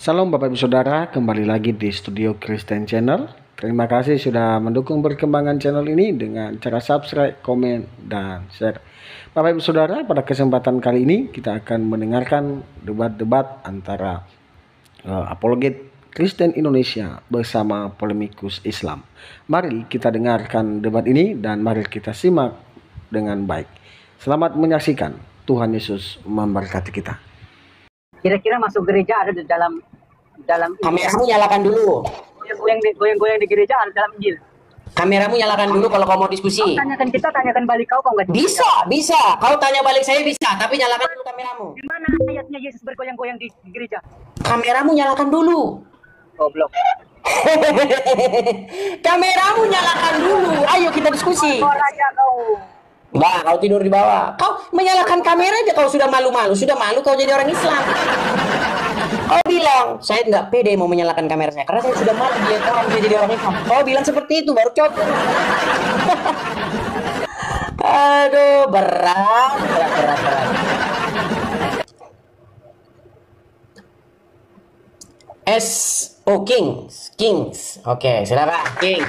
Salam Bapak Ibu Saudara, kembali lagi di Studio Kristen Channel. Terima kasih sudah mendukung perkembangan channel ini dengan cara subscribe, komen, dan share. Bapak Ibu Saudara, pada kesempatan kali ini kita akan mendengarkan debat-debat antara apologet Kristen Indonesia bersama polemikus Islam. Mari kita dengarkan debat ini dan mari kita simak dengan baik. Selamat menyaksikan. Tuhan Yesus memberkati kita. Kira-kira masuk gereja ada di dalam Kameramu nyalakan dulu. goyang-goyang di gereja ada dalam Injil. Kameramu nyalakan dulu kalau kau mau diskusi. Tanyakan balik kau nggak? Bisa. Kau tanya balik saya bisa, tapi nyalakan dulu kameramu. Di mana ayatnya Yesus bergoyang-goyang di gereja? Kameramu nyalakan dulu. Goblok. Kameramu nyalakan dulu. Ayo kita diskusi. Kau raja kau. Bah, kau tidur di bawah. Kau menyalakan kamera aja kau sudah malu-malu. Sudah malu kau jadi orang Islam. Kau bilang, saya nggak pede mau menyalakan kamera saya. Karena saya sudah malu lihat orang jadi orang Islam. Kau bilang seperti itu, baru cocok. Aduh, berat. Kings. Oke, silakan, Kings.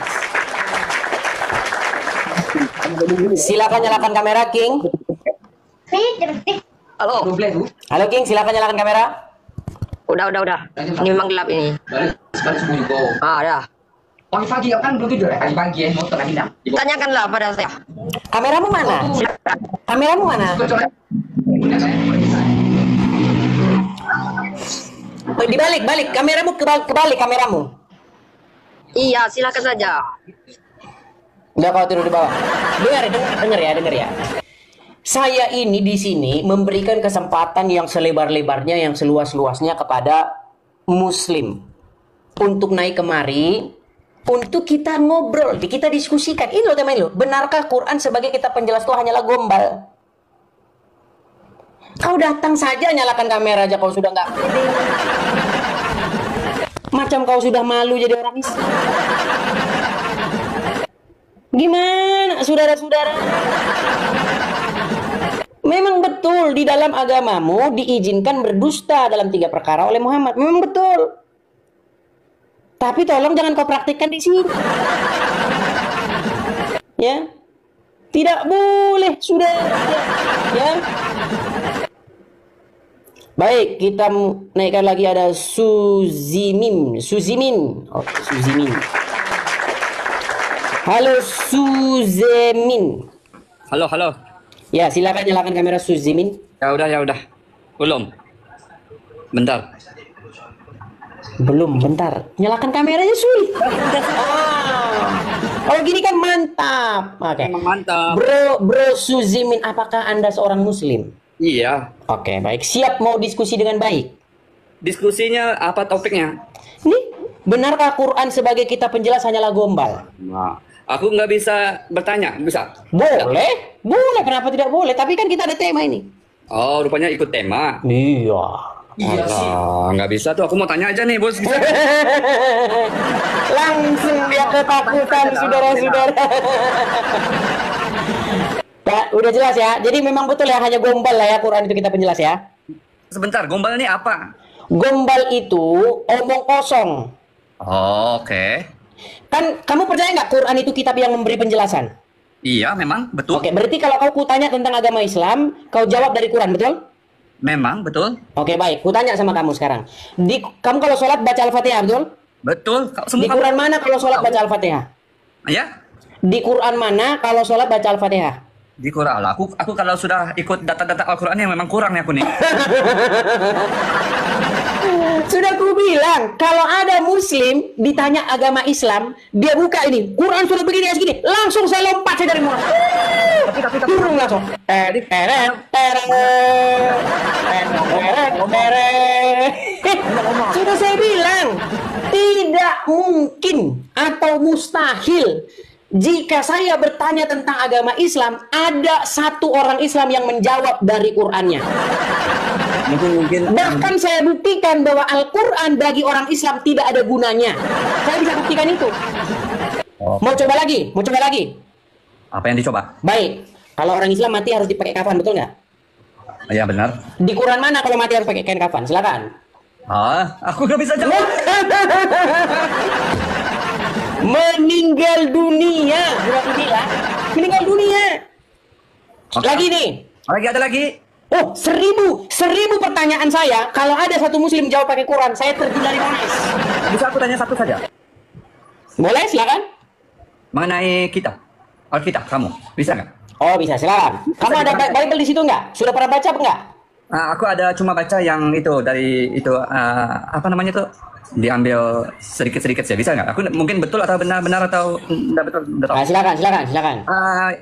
Silakan nyalakan kamera, King. Halo, King, silakan nyalakan kamera. Udah. Ini memang gelap ini. Ada. Pagi-pagi kan belum tidur ya? Pagi-pagi ya, motor lagi nak. Tanyakanlah pada saya. Kameramu mana? Kameramu mana? Oh, dibalik. Kameramu kebalik kameramu. Iya, silakan saja. Udah kau tidur di bawah. Dengar ya. Saya ini di sini memberikan kesempatan yang selebar-lebarnya, yang seluas-luasnya kepada Muslim untuk naik kemari, untuk kita ngobrol, kita diskusikan. Ini loh teman lo, benarkah Quran sebagai kitab penjelas itu hanyalah gombal? Kau datang saja nyalakan kamera aja, kau sudah nggak pede. Macam kau sudah malu jadi orang Islam. Gimana saudara-saudara? Memang betul di dalam agamamu diizinkan berdusta dalam 3 perkara oleh Muhammad. Memang betul. Tapi tolong jangan kau praktikkan di sini. Ya. Tidak boleh, sudah. Ya. Baik, kita naikkan lagi ada Suzimin. Oh, Suzimin. Halo Suzemin. Halo. Ya, silakan nyalakan kamera Suzimin. Ya udah. Belum. Bentar. Nyalakan kameranya, Suy. Oh, gini kan mantap. Oke. Mantap. Bro Suzimin, apakah Anda seorang muslim? Iya. Oke, baik. Siap mau diskusi dengan baik? Diskusinya apa topiknya? Nih, benarkah Quran sebagai kitab penjelas hanyalah gombal? Nah, aku nggak bisa bertanya, bisa? Boleh. Kenapa tidak boleh? Tapi kan kita ada tema ini. Oh, rupanya ikut tema. Iya sih. Nggak bisa tuh, aku mau tanya aja nih, bos. Langsung dia ketakutan, saudara-saudara. Udah jelas ya. Jadi memang betul ya, hanya gombal lah ya Quran itu kitab penjelas ya. Sebentar, gombal ini apa? Gombal itu omong kosong. Oh, oke. Kan kamu percaya nggak Quran itu kitab yang memberi penjelasan? Iya, memang betul. Oke, berarti kalau kau kutanya tentang agama Islam, kau jawab dari Quran, betul? Memang betul. Oke, baik. Kutanya sama kamu sekarang. Kamu kalau sholat baca Al-Fatihah, betul? Betul. Di Quran mana kalau sholat baca Al-Fatihah? Ya? Di Quran mana kalau sholat baca Al-Fatihah? Di Quran. Aku kalau sudah ikut data-data Al-Quran yang memang kurang nih aku nih. Sudah ku bilang, kalau ada muslim ditanya agama Islam, dia buka ini, Quran sudah begini segini, langsung saya lompat saya dari mulut. Turun langsung. Sudah saya bilang, tidak mungkin atau mustahil jika saya bertanya tentang agama Islam, ada satu orang Islam yang menjawab dari Qurannya. Bahkan saya buktikan bahwa Al-Quran bagi orang Islam tidak ada gunanya. Saya bisa buktikan itu. Mau coba lagi? Apa yang dicoba? Baik. Kalau orang Islam mati harus dipakai kafan, betul nggak? Iya benar. Di Quran mana kalau mati harus pakai kain kafan? Silakan. Aku nggak bisa jawab. Meninggal dunia. Sudah aku bilang. Meninggal dunia. Oke. Lagi nih. Lagi ada lagi. Oh, 1000 pertanyaan saya. Kalau ada satu muslim jawab pakai Quran, saya terjun dari Monas. Bisa aku tanya satu saja? Boleh, silakan. Mengenai kitab. Alkitab kamu. Bisa nggak? Oh, bisa, silakan. Kamu ada Bible di situ nggak? Sudah pernah baca apa nggak? Aku ada cuma baca yang itu dari itu apa namanya tuh? Diambil sedikit-sedikit saja. Bisa nggak? Aku mungkin betul atau benar atau tidak betul. Tidak tahu. Nah, silakan.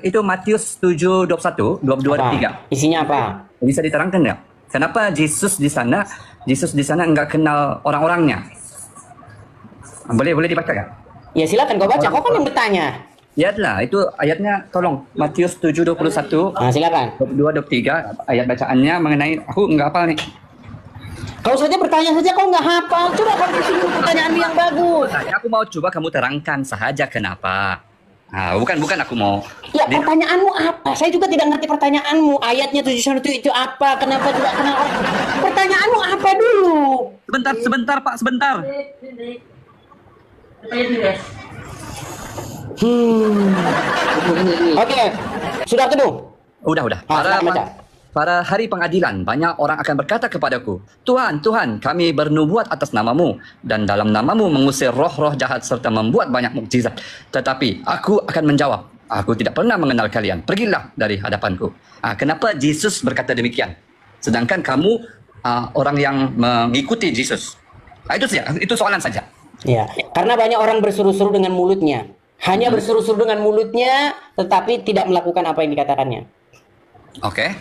Itu Matius 7:21, 22 dan 3. Isinya apa? Bisa diterangkan nggak? Kenapa Yesus di sana nggak kenal orang-orangnya? Boleh dibaca nggak? Ya silakan kau baca. Kau kan yang bertanya. Lihatlah, itu ayatnya, tolong. Matius 7:21, Nah, silakan. 22, 23, ayat bacaannya mengenai, aku nggak hafal nih. Kau saja bertanya saja, kau nggak hafal. Coba kau kasih pertanyaan yang bagus. Aku mau coba kamu terangkan saja kenapa. Bukan aku mau. Ya, pertanyaanmu apa? Saya juga tidak ngerti pertanyaanmu. Ayatnya 71 itu apa? Kenapa tidak kenal orang? Pertanyaanmu apa dulu? Sebentar Pak, sebentar. Oke, sudah ketemu? Udah. Pada hari pengadilan, banyak orang akan berkata kepadaku, Tuhan, kami bernubuat atas namamu, dan dalam namamu mengusir roh-roh jahat serta membuat banyak mukjizat. Tetapi aku akan menjawab, aku tidak pernah mengenal kalian, pergilah dari hadapanku. Kenapa Yesus berkata demikian? Sedangkan kamu orang yang mengikuti Yesus. Itu soalan saja. Ya, karena banyak orang berseru-seru dengan mulutnya. Hanya berseru-seru dengan mulutnya, tetapi tidak melakukan apa yang dikatakannya. Oke.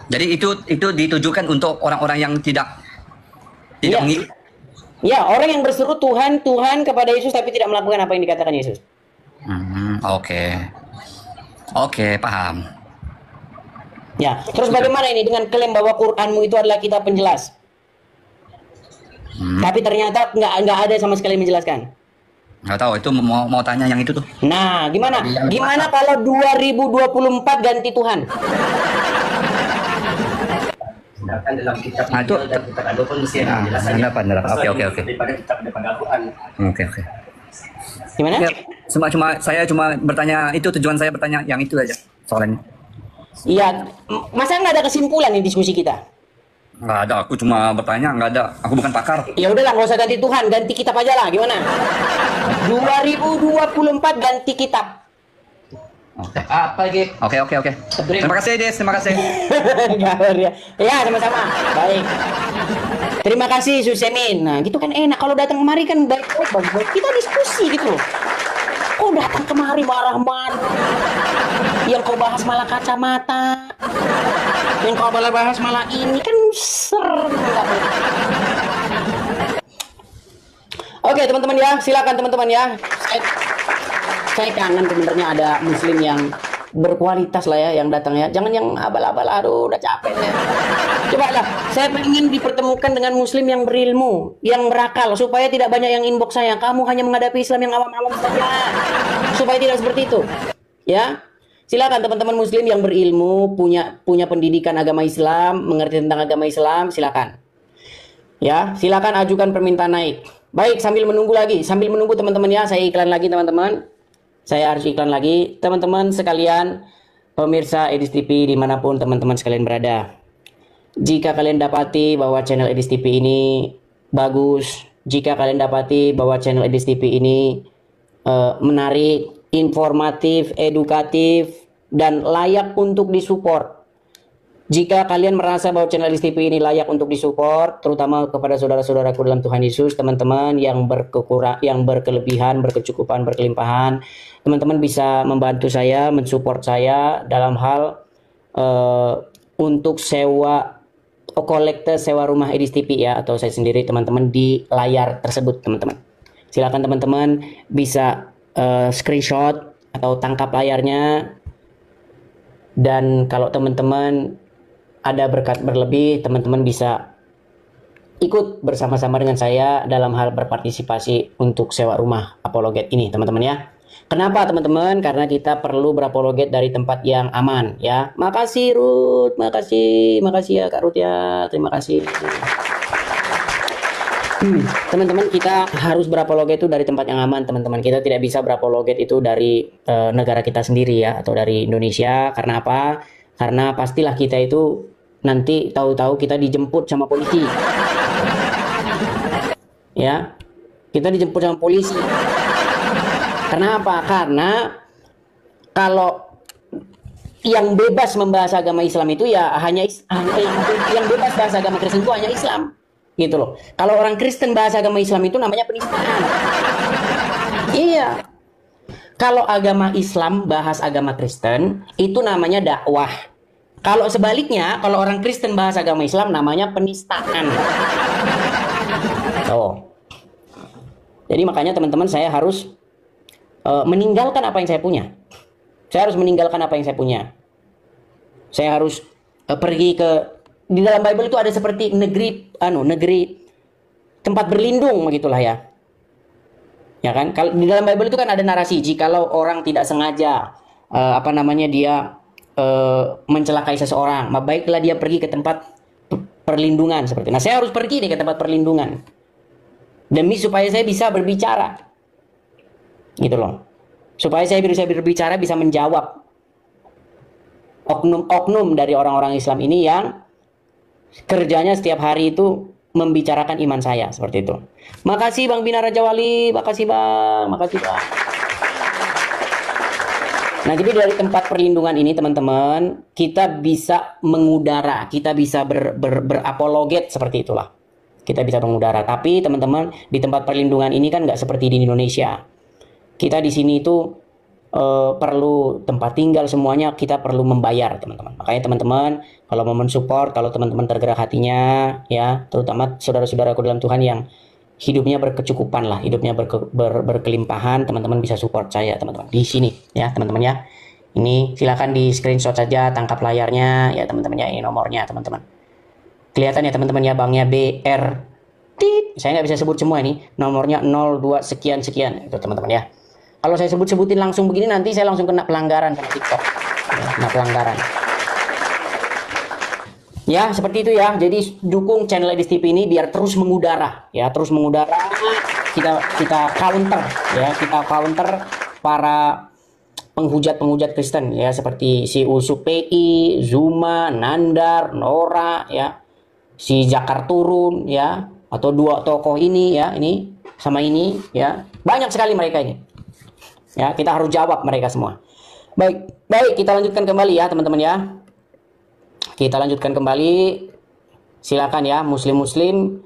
Jadi itu ditujukan untuk orang-orang yang tidak mengikuti. Ya, orang yang berseru Tuhan kepada Yesus tapi tidak melakukan apa yang dikatakan Yesus. Oke, paham. Ya, terus bagaimana ini dengan klaim bahwa Quranmu itu adalah kitab penjelas? Tapi ternyata nggak ada sama sekali yang menjelaskan. Nggak tahu, itu mau tanya yang itu tuh. Nah, gimana? Gimana kalau 2024 ganti Tuhan? Sedangkan dalam kitab Itu kitab ada pun mesti ada penjelasannya. Oke. Daripada kitab daripada Al-Quran. Oke. Gimana? Ya, saya cuma bertanya, itu tujuan saya bertanya yang itu aja soalnya. Iya, masa nggak ada kesimpulan nih diskusi kita? Nggak ada, aku cuma bertanya, nggak ada. Aku bukan pakar. Ya udahlah, nggak usah ganti Tuhan, ganti kitab aja lah. Gimana? 2024 ganti kitab. Apa gitu? Oke. Terima kasih, Des. Terima kasih. Ya, sama-sama. Baik. Terima kasih, Susemin. Nah, gitu kan enak. Kalau datang kemari kan baik-baik. Kita diskusi gitu. Kok datang kemari marah-marah? Yang kau bahas malah kacamata. Yang kau bahas malah ini kan serem. Oke, teman-teman ya. Silakan teman-teman ya. Saya kangen sebenarnya ada muslim yang berkualitas lah ya yang datang ya. Jangan yang abal-abal, aduh udah capek ya. Coba lah, saya ingin dipertemukan dengan muslim yang berilmu, yang berakal, supaya tidak banyak yang inbox saya. Kamu hanya menghadapi Islam yang awam-awam saja. Supaya tidak seperti itu. Ya. Silakan teman-teman muslim yang berilmu, punya pendidikan agama Islam, mengerti tentang agama Islam, silakan. Ya, silakan ajukan permintaan naik. Baik, sambil menunggu teman-teman ya, saya iklan lagi teman-teman. Saya harus iklan lagi. Teman-teman sekalian, pemirsa Edis TV dimanapun teman-teman sekalian berada. Jika kalian dapati bahwa channel Edis TV ini bagus, jika kalian dapati bahwa channel Edis TV ini menarik, informatif, edukatif, dan layak untuk disupport. Jika kalian merasa bahwa channel Edis TV ini layak untuk disupport, terutama kepada saudara-saudaraku dalam Tuhan Yesus, teman-teman yang berkelebihan, berkecukupan, berkelimpahan, teman-teman bisa membantu saya, mensupport saya dalam hal untuk sewa kolektor sewa rumah Edis TV ya, atau saya sendiri teman-teman di layar tersebut teman-teman. Silakan teman-teman bisa screenshot atau tangkap layarnya, dan kalau teman-teman ada berkat berlebih, teman-teman bisa ikut bersama-sama dengan saya dalam hal berpartisipasi untuk sewa rumah apologet ini teman-teman ya. Kenapa teman-teman? Karena kita perlu berapologet dari tempat yang aman ya. Makasih Ruth, makasih ya Kak Ruth ya, terima kasih. Teman-teman, kita harus berapologet itu dari tempat yang aman, teman-teman. Kita tidak bisa berapologet itu dari negara kita sendiri ya, atau dari Indonesia. Karena apa? Karena pastilah kita itu nanti tahu-tahu kita dijemput sama polisi. Ya, kita dijemput sama polisi. Karena apa? Karena kalau yang bebas membahas agama Islam itu ya hanya yang bebas bahas agama Kristen itu hanya Islam. Gitu loh. Kalau orang Kristen bahasa agama Islam itu namanya penistaan. Iya. Kalau agama Islam bahas agama Kristen itu namanya dakwah. Kalau sebaliknya, kalau orang Kristen bahas agama Islam namanya penistaan. Oh. Jadi makanya teman-teman, saya harus meninggalkan apa yang saya punya. Saya harus meninggalkan apa yang saya punya. Saya harus pergi ke, di dalam Bible itu ada seperti negeri tempat berlindung begitulah ya. Ya kan? Kalau di dalam Bible itu kan ada narasi jikalau orang tidak sengaja dia mencelakai seseorang, maka baiklah dia pergi ke tempat perlindungan seperti. Nah, saya harus pergi nih ke tempat perlindungan demi supaya saya bisa berbicara. Gitu loh. Supaya saya bisa berbicara, bisa menjawab oknum-oknum dari orang-orang Islam ini yang kerjanya setiap hari itu membicarakan iman saya seperti itu. Makasih Bang Bina Raja Wali, makasih Bang, makasih Bang. Nah, jadi dari tempat perlindungan ini teman-teman, kita bisa mengudara, kita bisa berapologet seperti itulah. Kita bisa mengudara. Tapi teman-teman, di tempat perlindungan ini kan nggak seperti di Indonesia. Kita di sini itu perlu tempat tinggal, semuanya kita perlu membayar teman-teman. Makanya teman-teman kalau mau mensupport, kalau teman-teman tergerak hatinya ya, terutama saudara-saudaraku dalam Tuhan yang hidupnya berkecukupan lah, hidupnya berkelimpahan, teman-teman bisa support saya teman-teman di sini ya teman-teman ya. Ini silakan di screenshot saja, tangkap layarnya ya teman-teman ya, ini nomornya teman-teman. Kelihatan ya teman-teman ya, banknya BR. Saya nggak bisa sebut semua ini, nomornya 02 sekian sekian itu teman-teman ya. Kalau saya sebut-sebutin langsung begini nanti saya langsung kena pelanggaran sama TikTok. Ya, kena pelanggaran. Ya, seperti itu ya. Jadi dukung channel Edis TV ini biar terus mengudara ya, terus mengudara. Kita counter ya, kita counter para penghujat-penghujat Kristen ya, seperti si Usuk PI, Zuma, Nandar, Nora ya. Si Jakar Turun ya, atau dua tokoh ini ya, ini sama ini ya. Banyak sekali mereka ini. Ya, kita harus jawab mereka semua. Baik, kita lanjutkan kembali ya teman-teman ya. Kita lanjutkan kembali. Silakan ya muslim-muslim,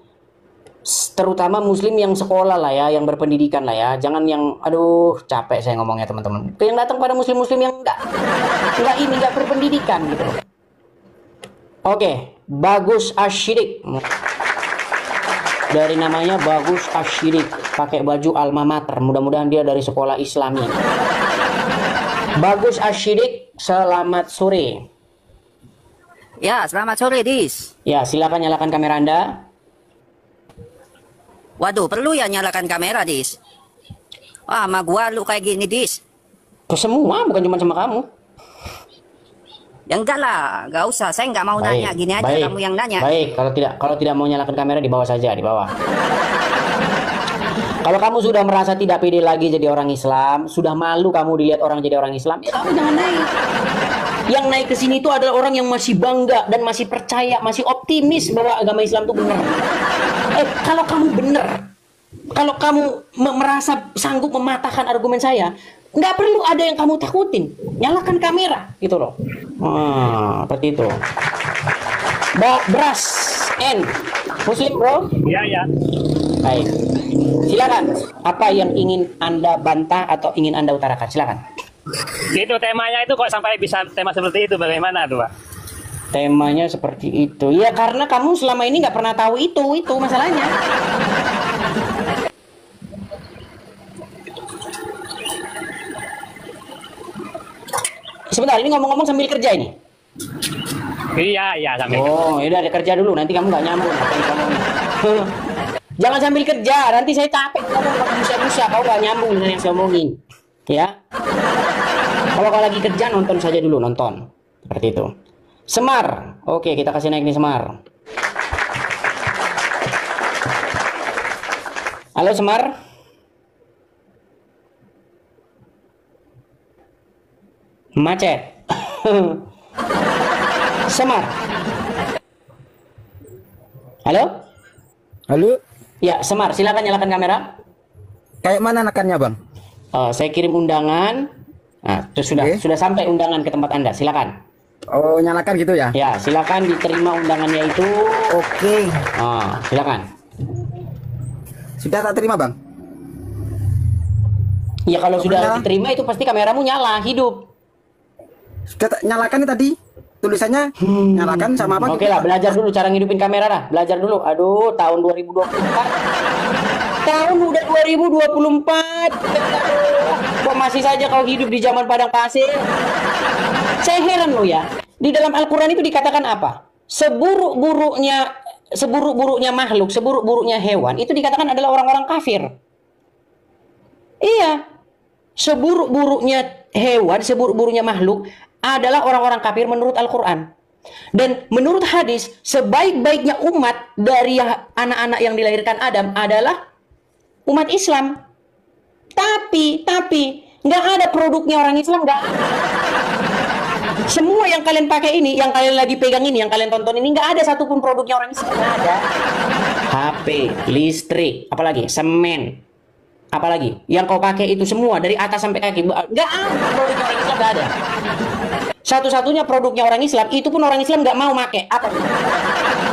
terutama muslim yang sekolah lah ya, yang berpendidikan lah ya. Jangan yang aduh capek saya ngomongnya teman-teman. Yang datang pada muslim-muslim yang enggak berpendidikan gitu. Oke, Bagus Asyidik. Dari namanya Bagus Asyidik, pakai baju alma mater, mudah-mudahan dia dari sekolah Islami. Bagus Asyidik, selamat sore. Ya, selamat sore, Dis. Ya, silakan nyalakan kamera Anda. Waduh, perlu ya nyalakan kamera, Dis? Wah, sama gua lu kayak gini, Dis. Ke semua, bukan cuma sama kamu. Ya enggak lah, enggak usah. Saya enggak mau nanya, gini aja kamu yang nanya. Baik, kalau tidak mau nyalakan kamera di bawah saja, di bawah. Kalau kamu sudah merasa tidak pede lagi jadi orang Islam, sudah malu kamu dilihat orang jadi orang Islam, ya kamu jangan naik. Yang naik ke sini itu adalah orang yang masih bangga dan masih percaya, masih optimis bahwa agama Islam itu benar. Kalau kamu benar, kalau kamu merasa sanggup mematahkan argumen saya, nggak perlu ada yang kamu takutin. Nyalakan kamera, gitu loh. Seperti itu. Beras N Muslim bro? Iya. Baik. Silakan. Apa yang ingin Anda bantah atau ingin Anda utarakan? Silakan. Itu temanya itu kok sampai bisa tema seperti itu, bagaimana tuh Pak? Temanya seperti itu. Ya karena kamu selama ini nggak pernah tahu itu masalahnya. Sebentar, ini ngomong-ngomong sambil kerja ini. Iya sampai. Oh, ya udah ada kerja dulu, nanti kamu nggak nyambung. Jangan sambil kerja, nanti saya capek ngomong busa-busa, kau nggak nyambung dengan yang saya omongin. Ya. Kalau kau lagi kerja nonton saja dulu, nonton. Seperti itu. Semar. Oke, kita kasih naik nih Semar. Halo Semar. Macet. Semar. Halo? Halo, Ya, Semar, silakan nyalakan kamera. kayak mana nakannya bang? Saya kirim undangan. Nah, terus sudah sampai undangan ke tempat Anda. Silakan. Oh, nyalakan gitu ya? Ya, silakan diterima undangannya itu. Oke, Silakan. sudah tak terima bang? Ya kalau sudah Kamera. diterima itu pasti kameramu nyala, hidup. Sudah tak nyalakan nih tadi tulisannya nyalakan sama apa? Oke lah, belajar dulu cara ngidupin kamera dah. Belajar dulu. Aduh, tahun 2024. Tahun udah 2024. Kok masih saja kau hidup di zaman padang pasir? Saya heran loh ya. Di dalam Al-Quran itu dikatakan apa? Seburuk-buruknya makhluk, seburuk-buruknya hewan itu dikatakan adalah orang-orang kafir. Iya. Seburuk-buruknya hewan, seburuk-buruknya makhluk adalah orang-orang kafir menurut Al-Quran. Dan menurut hadis, sebaik-baiknya umat dari anak-anak yang dilahirkan Adam adalah umat Islam. Tapi nggak ada produknya orang Islam, nggak ada. Semua yang kalian pakai ini, yang kalian lagi pegang ini, yang kalian tonton ini, nggak ada satupun produknya orang Islam, nggak ada. HP, listrik, apalagi semen, apalagi yang kau pakai itu semua dari atas sampai kaki, nggak ada produknya orang Islam, nggak ada. Satu-satunya produknya orang Islam itu pun orang Islam nggak mau pakai apa?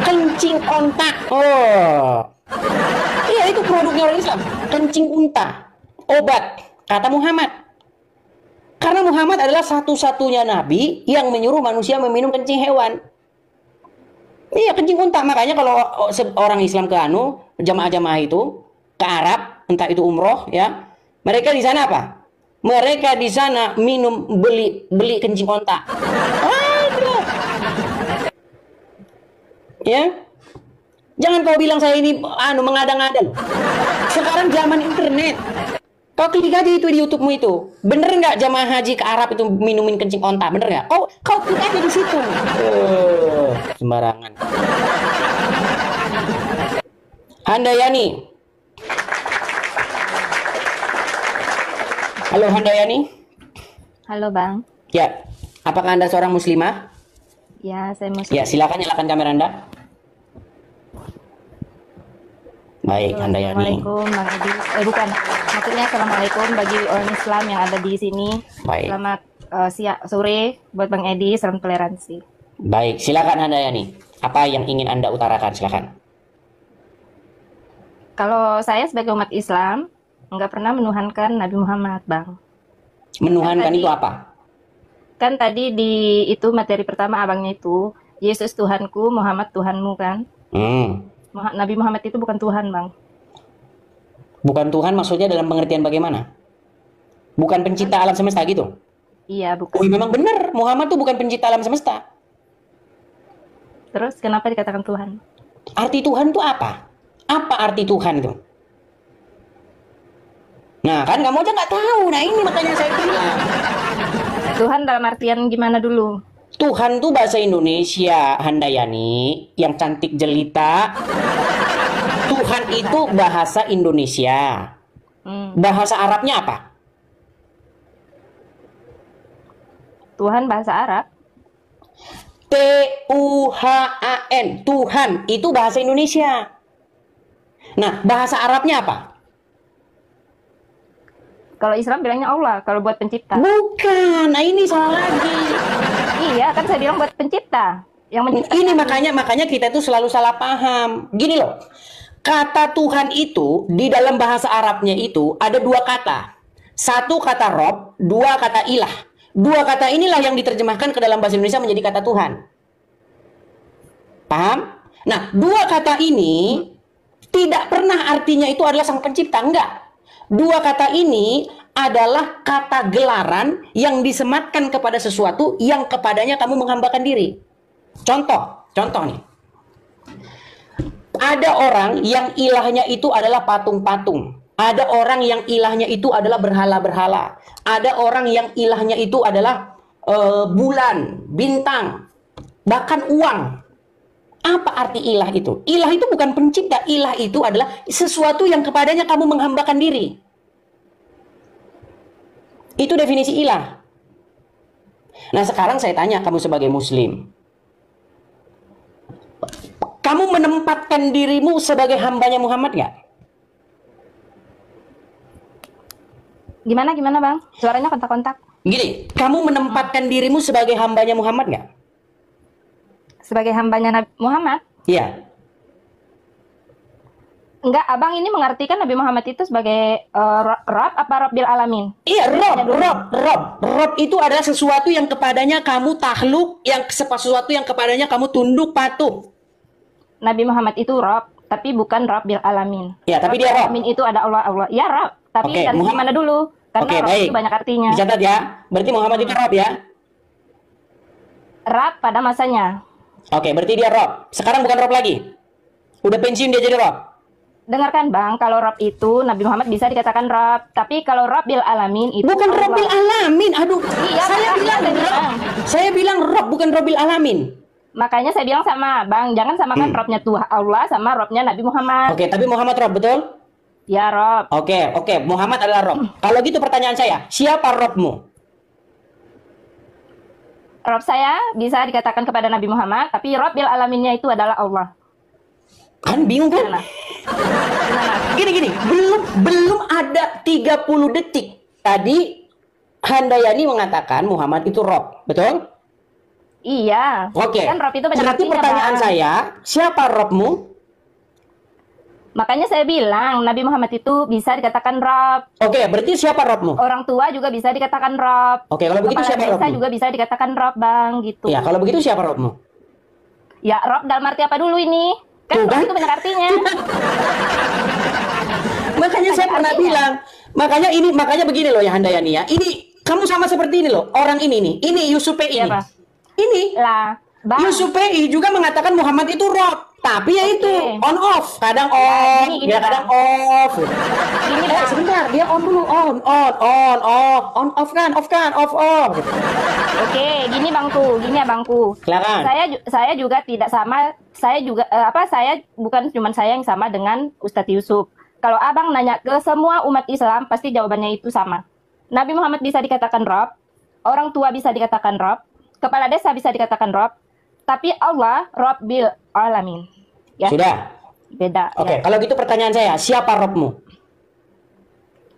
Kencing onta. Oh, iya itu produknya orang Islam. Kencing unta, obat kata Muhammad. Karena Muhammad adalah satu-satunya nabi yang menyuruh manusia meminum kencing hewan. Iya, kencing unta. Makanya kalau orang Islam ke jamaah-jamaah itu ke Arab, entah itu umroh ya, mereka di sana apa? Mereka di sana beli kencing unta. Itu. Ya. Jangan kau bilang saya ini mengada-ngada. Sekarang zaman internet. Kau klik aja itu di YouTube-mu itu. Bener nggak jamaah haji ke Arab itu minumin kencing onta? Bener nggak? Kau klik aja di situ. Sembarangan. Handayani. Halo Handayani. Halo Bang. Ya. Apakah Anda seorang muslimah? Ya, saya muslim. Ya, silakan nyalakan kamera Anda. Baik, Handayani. Assalamualaikum Bang Edi. Bukan. Maksudnya Assalamualaikum bagi orang Islam yang ada di sini. Baik. Selamat sore buat Bang Edi. Salam toleransi. Baik, silakan Handayani. Apa yang ingin Anda utarakan? Silakan. Kalau saya sebagai umat Islam nggak pernah menuhankan Nabi Muhammad, Bang. Menuhankan Tadi- itu apa? Kan tadi di itu materi pertama abangnya itu Yesus Tuhanku, Muhammad Tuhanmu kan? Nabi Muhammad itu bukan Tuhan, Bang. Bukan Tuhan maksudnya dalam pengertian bagaimana? Bukan pencipta alam semesta gitu? Iya, bukan. Oh, memang benar. Muhammad tuh bukan pencipta alam semesta. Terus kenapa dikatakan Tuhan? Arti Tuhan tuh apa? Apa arti Tuhan itu? Nah, kan kamu aja nggak tahu. Nah, ini makanya saya bilang. Tuhan dalam artian gimana dulu? Tuhan tuh bahasa Indonesia, Handayani, yang cantik jelita. Tuhan itu bahasa Indonesia. Bahasa Arabnya apa? Tuhan bahasa Arab. Tuhan. Tuhan itu bahasa Indonesia. Nah, bahasa Arabnya apa? Kalau Islam bilangnya Allah, kalau buat pencipta. Bukan. Nah, ini salah lagi. Iya, kan saya bilang buat pencipta. Yang menciptakan. Ini makanya kita itu selalu salah paham. Gini loh. Kata Tuhan itu di dalam bahasa Arabnya itu ada dua kata. Satu kata Rob, dua kata ilah. Dua kata inilah yang diterjemahkan ke dalam bahasa Indonesia menjadi kata Tuhan. Paham? Nah, dua kata ini tidak pernah artinya itu adalah sang pencipta. Enggak. Dua kata ini adalah kata gelaran yang disematkan kepada sesuatu yang kepadanya kamu menghambakan diri. Contoh nih. Ada orang yang ilahnya itu adalah patung-patung. Ada orang yang ilahnya itu adalah berhala-berhala. Ada orang yang ilahnya itu adalah bulan, bintang, bahkan uang. Apa arti ilah itu? Ilah itu bukan pencipta. Ilah itu adalah sesuatu yang kepadanya kamu menghambakan diri. Itu definisi ilah. Nah sekarang saya tanya kamu sebagai muslim. Kamu menempatkan dirimu sebagai hambanya Muhammad nggak? Gimana Bang? Suaranya kontak-kontak. Gini, kamu menempatkan dirimu sebagai hambanya Muhammad nggak? Sebagai hambanya Nabi Muhammad? Iya. Enggak, Abang ini mengartikan Nabi Muhammad itu sebagai Rob apa Robbil Alamin? Iya, Rob itu adalah sesuatu yang kepadanya kamu takluk, yang sesuatu yang kepadanya kamu tunduk patuh. Nabi Muhammad itu Rob, tapi bukan Robbil Alamin. Ya, tapi dia Rob. Alamin itu ada Allah. Ya Rob, tapi Oke, dari mana dulu? Karena Rob baik. itu banyak artinya. Dicatat ya. Berarti Muhammad itu Rob ya? Rob pada masanya. Oke, berarti dia Rob. Sekarang bukan Rob lagi. Udah pensiun dia jadi Rob. Dengarkan Bang, kalau Rob itu Nabi Muhammad bisa dikatakan Rob, tapi kalau Robbil Alamin itu bukan Allah. Robbil Alamin. Aduh, Iya, saya bilang Rob bukan Robbil Alamin. Makanya saya bilang sama Bang, jangan samakan Robnya Tuhan Allah sama Robnya Nabi Muhammad. Oke, tapi Muhammad Rob, betul? Ya Rob. Oke, Muhammad adalah Rob. Kalau gitu pertanyaan saya, siapa Robmu? Rob saya bisa dikatakan kepada Nabi Muhammad, tapi Robbil Alaminnya itu adalah Allah. Kan bingung kan? Gini, belum ada 30 detik. Tadi Handayani mengatakan Muhammad itu Rob, betul? Iya. Oke. Kan Rob itu banyak Berarti artinya, pertanyaan Bang. saya, siapa Robmu? Makanya saya bilang Nabi Muhammad itu bisa dikatakan Rob. Oke, berarti siapa Robmu? Orang tua juga bisa dikatakan Rob. Oke, kalau begitu Kepala siapa desa Robmu? juga bisa dikatakan Rob, Bang, gitu. Ya, kalau begitu siapa Robmu? Ya, Rob dalam arti apa dulu ini? Kan Rob itu banyak artinya. Makanya saya pernah bilang, makanya begini loh ya Handayani ya. Ini kamu sama seperti ini loh, orang ini nih. Ini Yusuf PI. Siapa? Ini Lah, Bang. Yusuf PI juga mengatakan Muhammad itu Rob. Tapi ya itu on off, kadang on, gini, dia kadang Bang. off. Gini, Bang. Sebentar, dia on dulu, on, off kan, off. Gitu. Oke, gini Bangku, gini ya Bangku. Silakan. Saya juga tidak sama, saya juga saya bukan cuma saya yang sama dengan Ustadz Yusuf. Kalau Abang nanya ke semua umat Islam, pasti jawabannya itu sama. Nabi Muhammad bisa dikatakan Rob, orang tua bisa dikatakan Rob, kepala desa bisa dikatakan Rob, tapi Allah Robbil Alamin. Ya. Sudah. Beda. Oke, Ya. kalau gitu pertanyaan saya, siapa Robmu?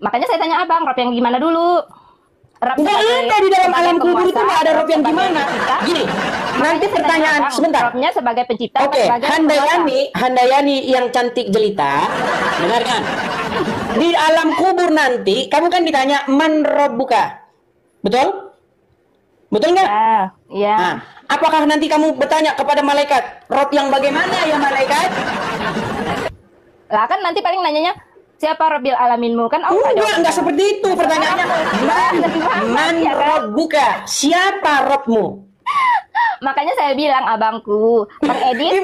Makanya saya tanya Abang, Rob yang gimana dulu? Rob Nggak ada di dalam alam kubur itu, nggak ada Rob yang gimana. Gini, nanti pertanyaan sebentar. Robnya sebagai pencipta. Oke, Handayani yang cantik jelita, dengarkan. Di alam kubur nanti, kamu kan ditanya man rabbuka, betul? Betul nggak? Iya. Nah, apakah nanti kamu bertanya kepada malaikat, Rob yang bagaimana ya malaikat? Lah kan nanti paling nanyanya siapa Robbil Alaminmu kan Allah. Enggak seperti itu pertanyaannya. Man rabbuka, siapa Robmu? Makanya saya bilang abangku, Bang Edis,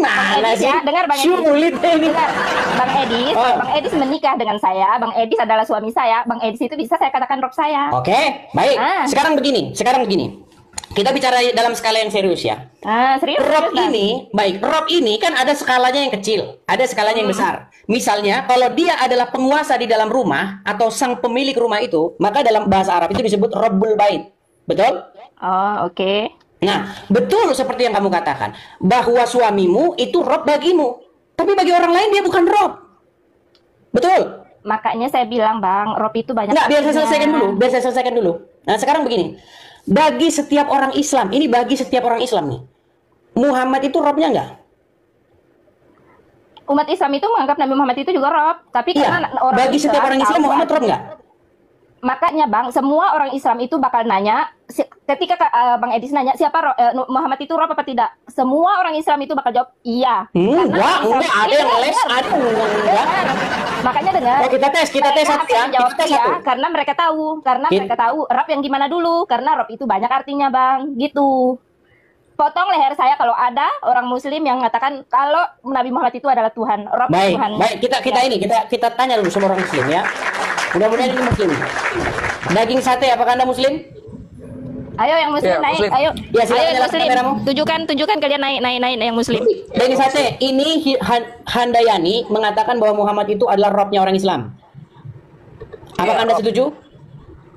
ya, dengar Bang Edis. Sulit ini. Dengar, Bang Edis, Bang Edis menikah dengan saya. Bang Edis adalah suami saya. Bang Edis itu bisa saya katakan Rob saya. Oke, baik. Sekarang begini. Kita bicara dalam skala yang serius ya. Serius. Rob ini, Rob ini kan ada skalanya yang kecil, ada skalanya yang besar. Misalnya, kalau dia adalah penguasa di dalam rumah atau sang pemilik rumah itu, maka dalam bahasa Arab itu disebut Rabbul Bait. Betul? Oh, oke. Nah, betul seperti yang kamu katakan, bahwa suamimu itu Rob bagimu, tapi bagi orang lain dia bukan Rob. Betul? Makanya saya bilang, Bang, Rob itu banyak. Nggak, biar saya selesaikan dulu. Nah, sekarang begini. Bagi setiap orang Islam, ini bagi setiap orang Islam nih, Muhammad itu Robnya nggak? Umat Islam itu menganggap Nabi Muhammad itu juga Rob, tapi karena orang bagi setiap orang Islam Muhammad Rob nggak? Makanya Bang, semua orang Islam itu bakal nanya, ketika Bang Edis nanya siapa Muhammad itu Rob apa tidak, semua orang Islam itu bakal jawab iya. Enggak, ada yang les, ada enggak. Makanya dengar. Oh, kita tes satu ya. Jawab iya, karena mereka tahu, mereka tahu Rob yang gimana dulu, karena Rob itu banyak artinya Bang, gitu. Potong leher saya kalau ada orang Muslim yang mengatakan kalau Nabi Muhammad itu adalah Tuhan, Rob Tuhan. Baik, kita tanya dulu semua orang Muslim ya. Mudah-mudahan ini Muslim. Daging sate, apakah Anda Muslim? Ayo yang muslim Ya, naik, muslim. ayo. Ya, silakan Ayo yang nyalakan muslim. kameramu. Tunjukkan kalian naik yang muslim. Beni Sate, ini Handayani mengatakan bahwa Muhammad itu adalah robnya orang Islam. Apakah Anda setuju?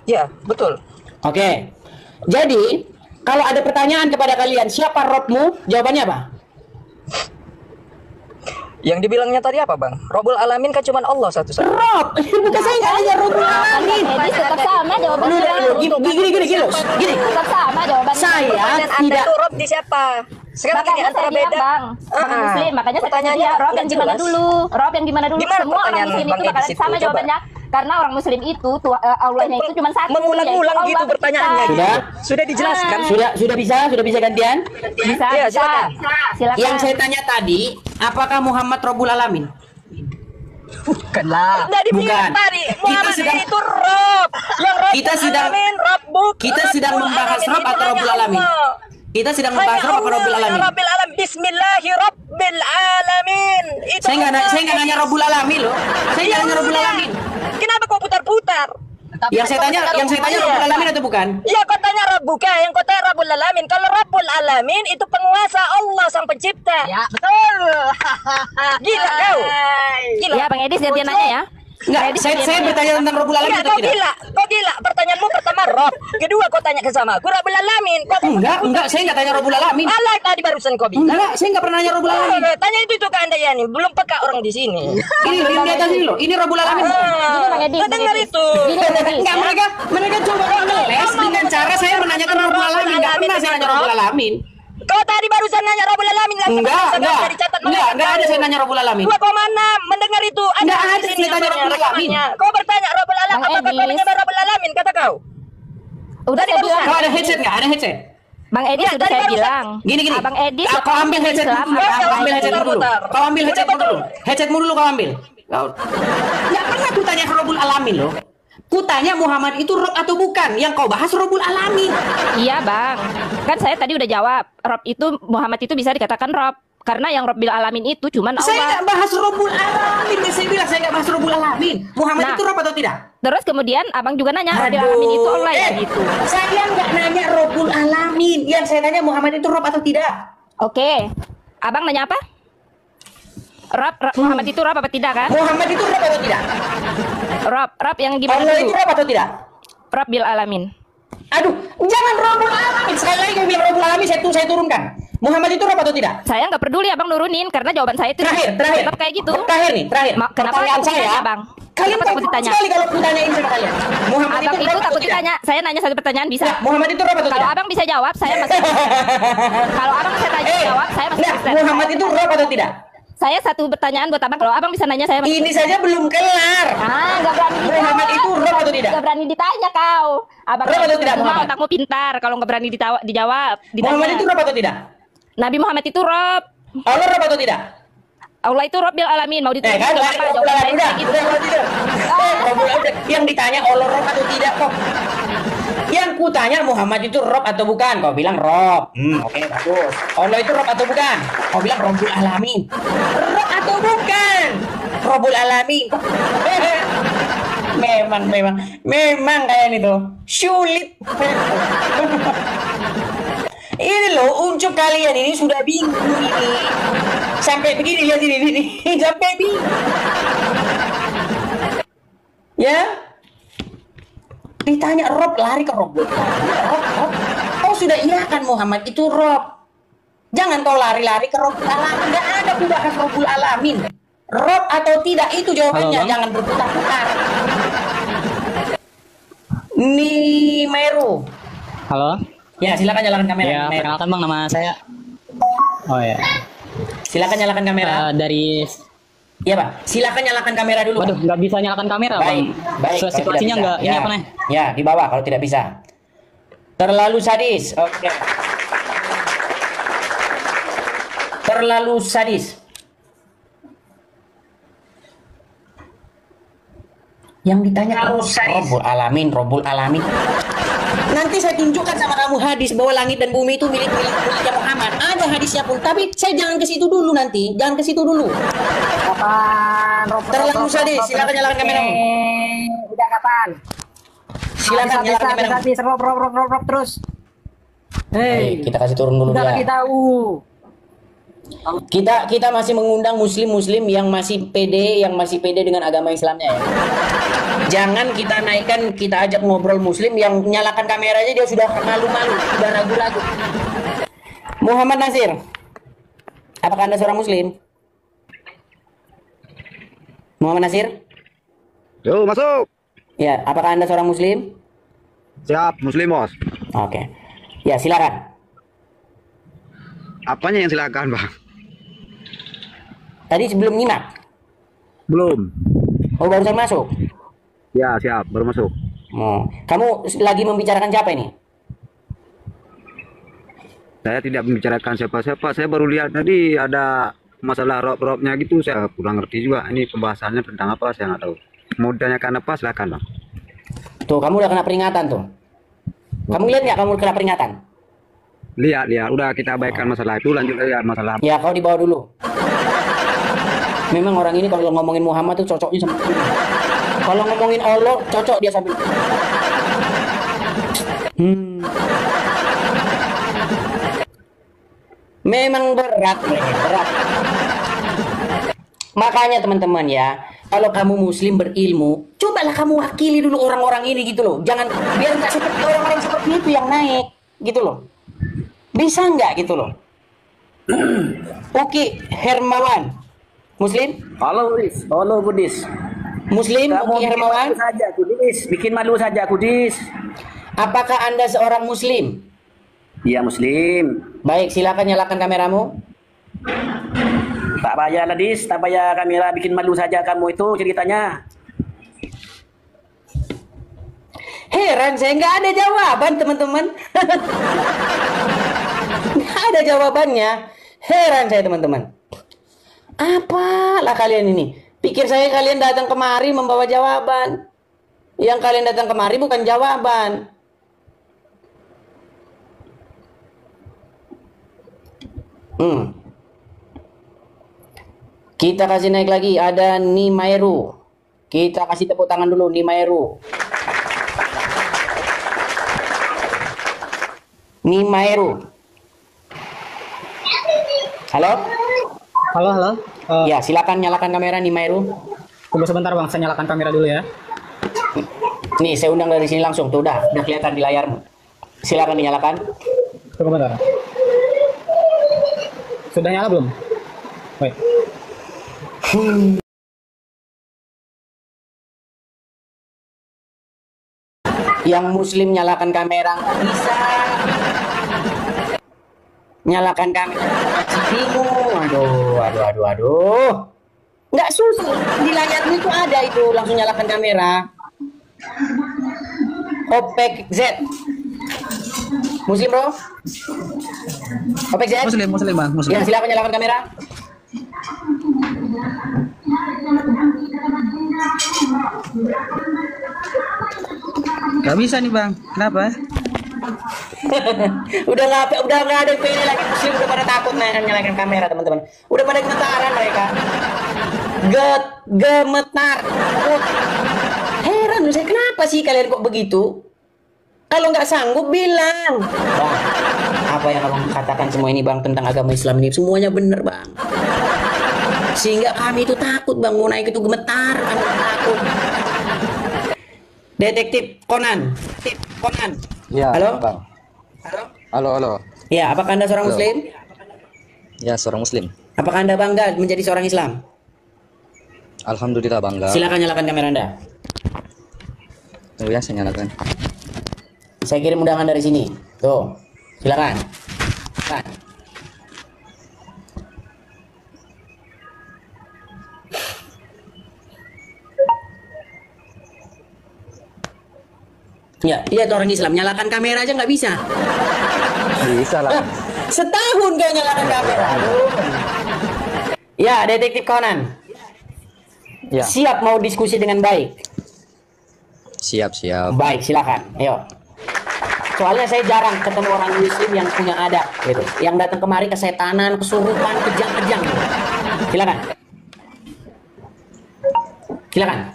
Ya, betul. Oke. Jadi, kalau ada pertanyaan kepada kalian, siapa robmu? Jawabannya apa? Yang dibilangnya tadi apa, Bang? Robbul Alamin kan cuma Allah satu-satu. Rob! Bukan saya nggak nanya Robbul Alamin. Edis tetap sama jawabannya. Gini. Tetap sama jawabannya. Saya Anda tidak... tuh Rob di siapa? Sekarang gini Makanya antara saya bilang, beda. Bang, Bang muslim, makanya saya tanya Pertanyaannya dia, Rob yang nggak gimana jelas. dulu? Rob yang gimana dulu? Gimana Semua orang pertanyaan muslim Bang itu bakalan Edis sama itu? Coba. jawabannya. Karena orang muslim itu Allahnya itu cuma satu. Mengulang-ulang yaitu gitu Allah pertanyaannya. kita. Sudah? Sudah dijelaskan. Sudah bisa gantian? Bisa, Iya, bisa. Silakan. Yang saya tanya tadi, apakah Muhammad Robbul Alamin? Bukanlah. Udah dibilang Bukan. tadi. Muhammad sedang- itu Rob. Yang Rob Kita sedang- Alamin, Rabbuk. Kita sedang Rabbul membahas Alamin Rob itu atau hanya Robbul Alamin? Allah. Kita sedang membahas Hanya Rob atau Robbul Allah, Alamin? ya Rabbil Alamin. Bismillahirabbil Alamin. Itu Saya nggak nanya Robbul Alamin loh. Saya nggak nanya Robbul Alamin. Kenapa kau putar-putar? Yang saya tanya Robbul Alamin atau bukan? Iya, kau tanya Rabbuka, yang kau tanya Rabbul Alamin. Kalau Rabbul Alamin itu penguasa Allah sang pencipta. Ya, betul. Gila kau. Gila. Ya, Bang Edis dia nanya ya. Enggak, saya bertanya tentang Robbul Alamin Enggak, atau kau tidak? gila. Pertanyaanmu pertama Rob, kedua kau tanya ke sama aku Rabbul Alamin. Enggak, saya nggak tanya Robbul Alamin. Alah tadi barusan kau bilang. Enggak, saya nggak pernah nanya Robbul Alamin. Tanya itu ke Anda ya nih, belum peka orang di sini. Ini di atas ini loh. Ini Robbul Alamin. Gini, Bang Edis, Kau dengar Edis. itu. Gini, Bang Edis. Enggak, mereka coba ngeles dengan cara saya menanyakan Robbul Alamin. Enggak pernah saya nanya Robbul Alamin. Kau tadi barusan nanya Rabbul Alamin langsung Enggak dicatat. ada saya nanya Robbul Alamin. 2,6 mendengar itu. Enggak di ada sini saya tanya namanya Rabbul Alamin. rekamannya. Kau bertanya Rabbul Alamin, Bang apakah kau Edis. menyembah Rabbul Alamin, kata kau? Udah saya bilang. Kau ada headset nggak? Ada headset? Bang Edis Ya, sudah tadi saya barusan. bilang. Gini. Abang Edis. Kau ambil headset Islam, dulu. Abang Kau ambil Edis. headset dulu. Kau ambil headsetmu dulu. Headsetmu dulu kau ambil. Nggak pernah aku tanya Robbul Alamin loh. Ku tanya Muhammad itu Rob atau bukan? Yang kau bahas Robbul Alamin. Iya, Bang. Kan saya tadi udah jawab. Rob itu Muhammad itu bisa dikatakan Rob. Karena yang Rabbil Alamin itu cuman Allah. Saya nggak bahas Robbul Alamin. Saya bilang saya nggak bahas Robbul Alamin. Muhammad Nah. itu Rob atau tidak? Terus kemudian abang juga nanya Rabbil Alamin itu Allah ya gitu. Saya nggak nanya Robbul Alamin. Yang saya tanya Muhammad itu Rob atau tidak? Oke. Abang nanya apa? Rob, Muhammad itu Rob apa tidak kan? Muhammad itu Rob atau tidak? Rob yang gimana Allah dulu? itu Rob atau tidak? Rabbil Alamin. Aduh, jangan Robbul Alamin. Sekali lagi kau bilang Robbul Alamin, saya turunkan. Muhammad itu Rob atau tidak? Saya nggak peduli abang nurunin karena jawaban saya itu Terakhir. tetap kayak gitu. Terakhir. Kenapa Pertanyaan takut ditanya, Bang? Kalian Kenapa takut takut ditanya? sekali kalau ditanyain sama kalian. Muhammad Abang itu itu Rob atau takut tidak? ditanya. Saya nanya satu pertanyaan bisa. Ya, Muhammad itu Rob atau Kalau tidak? abang bisa jawab, saya masih. Kalau abang bisa tanya jawab, saya masih. Nah, bisa. Muhammad itu Rob atau tidak? Saya satu pertanyaan buat abang. Kalau abang bisa nanya, saya masih. Ini saja belum kelar. Nggak berani dijawab. Muhammad itu Rob atau tidak? Nggak berani ditanya kau. Abang Rob atau tidak, cuma Muhammad? otakmu pintar. Kalau nggak berani dijawab, ditanya. Muhammad itu Rob atau tidak? Nabi Muhammad itu Rob. Allah Rob atau tidak? Allah itu Rabbil Alamin. Mau ditanya Kan, apa? Robbul Jawaban Alamin saya udah, gitu. udah tidak. Robbul Alamin. Yang ditanya Allah Rob atau tidak kok? Yang kutanya Muhammad itu Rob atau bukan? Kau bilang Rob. Oke, bagus. Allah itu Rob atau bukan? Kau bilang Robbul Alamin. Rob atau bukan? Robbul Alamin. Memang kayak itu sulit. Ini loh, uncuk kalian ini sudah bingung ini. Sampai begini, lihat ini. Sampai bingung. Ya? Ditanya Rob, lari ke Rob. Rob. Kau sudah iya kan Muhammad itu Rob. Jangan kau lari-lari ke Robbul Alamin. Nggak ada aku bahas Robbul Alamin. Rob atau tidak itu jawabannya. Halo, Bang. Jangan berputar-putar. Nih Meru. Halo. Ya, silakan nyalakan kamera. Ya, Meru. perkenalkan Bang, nama saya. Oh ya. Silakan nyalakan kamera. Dari. Iya, Pak. Silakan nyalakan kamera dulu. Waduh, nggak bisa nyalakan kamera, Baik, Bang. baik. kalau Situasinya tidak nggak. bisa. Ini Ya. apa nih? Ya, di bawah kalau tidak bisa. Terlalu sadis. Oke. Terlalu sadis. Yang ditanya Robbul Alamin. Nanti saya tunjukkan sama kamu hadis bahwa langit dan bumi itu miliknya Muhammad. Ada hadisnya pun, tapi saya jangan ke situ dulu nanti. Jangan ke situ dulu. Terlalu sadis. Silakan nyalakan kameramu. Udah kapan? Silakan nyalakan kameramu. Rob terus. Hei, kita kasih turun dulu Udah dia. lagi tahu. Kita masih mengundang muslim-muslim yang masih pede dengan agama Islamnya ya. Jangan kita naikkan, kita ajak ngobrol muslim yang nyalakan kameranya dia sudah malu-malu, sudah ragu-ragu. Muhammad Nasir, apakah Anda seorang muslim? Muhammad Nasir? Yo, masuk. Ya, apakah Anda seorang muslim? Siap, muslim, Bos. Oke. Ya, silakan. Apanya yang silakan, Bang? Tadi sebelum nyimak. Belum. Oh, barusan masuk. Ya, siap, baru masuk. Oh. Kamu lagi membicarakan siapa ini? Saya tidak membicarakan siapa-siapa. Saya baru lihat tadi ada masalah rob-robnya gitu. Saya kurang ngerti juga. Ini pembahasannya tentang apa, saya nggak tahu. Mau ditanyakan apa, silakan, Bang. Tuh, kamu udah kena peringatan tuh. Kamu lihat nggak kamu kena peringatan? Lihat. Udah kita abaikan masalah itu, lanjut aja masalah. Ya, kau dibawa dulu. Memang orang ini kalau ngomongin Muhammad tuh cocoknya sama ini. Kalau ngomongin Allah, cocok dia sambil. Memang berat. Makanya teman-teman ya, kalau kamu muslim berilmu, cobalah kamu wakili dulu orang-orang ini gitu loh. Jangan biar nggak seperti orang-orang seperti itu yang naik gitu loh. Bisa nggak gitu loh? Oke, Hermawan, muslim? Halo Kudis. Muslim, Oke Hermawan? Saja Kudis, bikin malu saja Kudis. Apakah Anda seorang muslim? Iya muslim. Baik, silakan nyalakan kameramu. Tak payah lah Dis, tak payah kamera, bikin malu saja kamu itu ceritanya. Heran saya, nggak ada jawaban teman-teman. Nggak ada jawabannya. Heran saya teman-teman. Apalah kalian ini? Pikir saya kalian datang kemari membawa jawaban. Yang kalian datang kemari bukan jawaban. Kita kasih naik lagi. Ada Nimairu. Kita kasih tepuk tangan dulu Nimairu. Nimairu. Halo? Halo. Ya, silakan nyalakan kamera Nimairu. Tunggu sebentar Bang, saya nyalakan kamera dulu ya. Nih, saya undang dari sini langsung. Tuh udah kelihatan di layarmu. Silakan dinyalakan. Tunggu bentar. Sudah nyala belum? Baik. Yang muslim nyalakan kamera nggak bisa. Nyalakan kamera bingung. Aduh. Nggak susah. Di layarmu itu ada itu. Langsung nyalakan kamera. Opek Z. Muslim bro? Opek Z? Muslim Bang, muslim. Ya, silakan nyalakan kamera. Gak bisa nih Bang, kenapa? udah nggak ada yang pede lagi, muslim udah pada takut nyalakan kamera teman-teman. Udah pada gemetaran mereka. Gemetar. Heran saya, kenapa sih kalian kok begitu? Kalau nggak sanggup bilang. Bang, apa yang abang katakan semua ini bang tentang agama Islam ini semuanya benar bang. Sehingga kami itu takut bang, mau naik itu gemetar, kami takut. Detektif Conan. Ya, halo? Bang. Halo. Ya, apakah Anda seorang muslim? Ya, seorang muslim. Apakah Anda bangga menjadi seorang Islam? Alhamdulillah bangga. Silakan nyalakan kamera Anda. Tunggu ya, saya nyalakan. Saya kirim undangan dari sini. Tuh, silakan. Ya, lihat orang Islam nyalakan kamera aja nggak bisa. Bisa lah. Setahun gak nyalakan kamera. Ya, Detektif Conan. Ya. Siap mau diskusi dengan baik? Siap. Baik, silakan. Ayo. Soalnya saya jarang ketemu orang muslim yang punya adab gitu. Yang datang kemari kesetanan, kesurupan, kejang-kejang gitu. Silakan.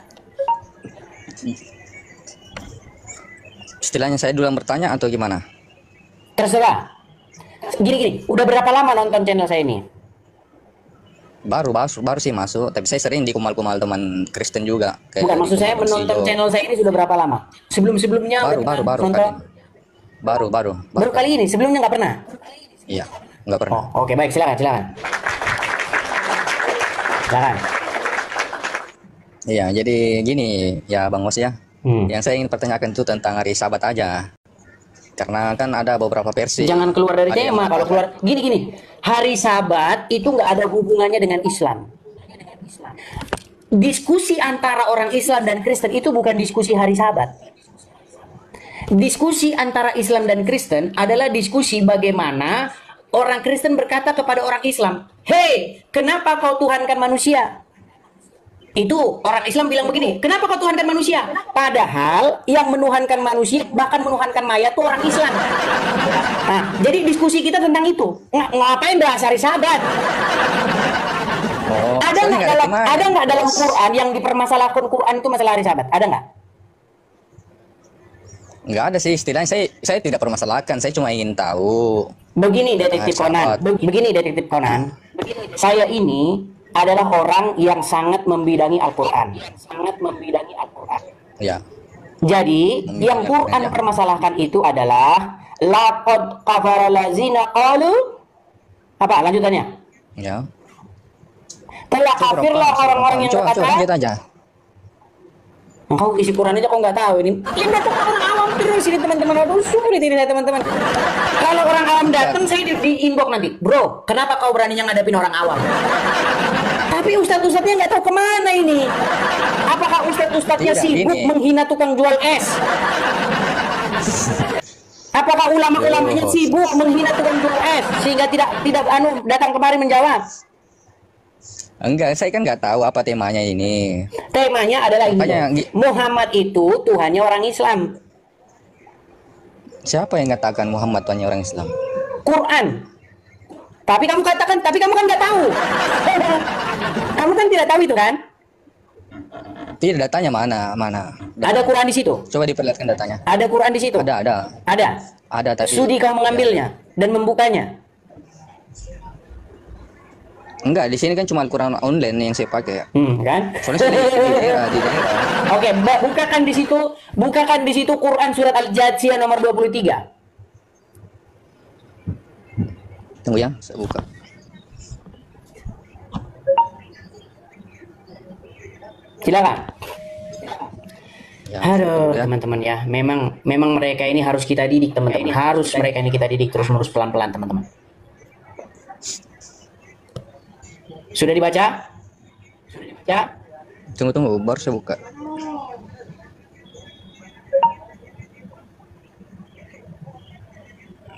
Istilahnya saya dulu yang bertanya atau gimana? Terserah. Gini, udah berapa lama nonton channel saya ini? Baru sih masuk, tapi saya sering dikumal-kumal teman Kristen juga. Bukan, maksud saya menonton channel saya ini sudah berapa lama? Sebelumnya baru kali ini, sebelumnya nggak pernah? Iya, nggak pernah. Oke, baik, silakan. Iya, jadi gini ya Bang Mos ya. Yang saya ingin pertanyakan itu tentang hari Sabat aja. Karena kan ada beberapa versi. Jangan keluar dari tema. Kalau keluar gini, hari Sabat itu nggak ada hubungannya dengan Islam. Diskusi antara orang Islam dan Kristen itu bukan diskusi hari Sabat. Diskusi antara Islam dan Kristen adalah diskusi bagaimana orang Kristen berkata kepada orang Islam, "Hei, kenapa kau tuhankan manusia?" Itu orang Islam bilang begini, "Kenapa kau tuhankan manusia?" Padahal yang menuhankan manusia, bahkan menuhankan mayat itu orang Islam. Nah, jadi diskusi kita tentang itu. Ngapain bahas hari Sabat? Ada nggak dalam Quran yang dipermasalahkan Quran itu masalah hari Sabat? Ada nggak? Nggak ada sih istilahnya. Saya tidak permasalahkan. Saya cuma ingin tahu. Begini detektif Conan. Saya ini adalah orang yang sangat membidangi Al-Quran. Ya. Jadi yang Quran permasalahkan itu adalah laqad kafara lazina qalu, apa lanjutannya? Ya. Telah kafirlah orang-orang yang berkata. Coba aja. Engkau isi Quran aja kok nggak tahu ini. Yang datang orang awam terus ini teman-teman. Aduh, sulit ini teman-teman. Kalau orang awam datang saya di inbox nanti, "Bro, kenapa kau beraninya ngadapin orang awam?" Tapi ustadz-ustadznya nggak tahu kemana ini. Apakah ustadz-ustadznya sibuk menghina tukang jual es? Apakah ulama-ulamanya sibuk menghina tukang jual es sehingga tidak datang kemari menjawab? Enggak, saya kan nggak tahu apa temanya ini. Temanya adalah ini. Muhammad itu Tuhannya orang Islam. Siapa yang katakan Muhammad Tuhannya orang Islam? Quran. Tapi kamu katakan, tapi kamu kan nggak tahu. Kamu kan tidak tahu itu kan? Tidak, datanya mana? Ada Quran di situ. Coba diperlihatkan datanya. Ada Quran di situ. Ada. Ada tapi. Sudi kau mengambilnya dan membukanya. Enggak, di sini kan cuma Al-Quran online yang saya pakai. Kan? Soalnya di Oke, bukakan di situ Quran surat Al-Jathiyah nomor 23. Tunggu ya, saya buka. Silakan. Ya, aduh, teman-teman ya, memang mereka ini harus kita didik, teman-teman. Mereka ini kita didik terus-menerus pelan-pelan, teman-teman. Sudah dibaca? Tunggu, baru saya buka.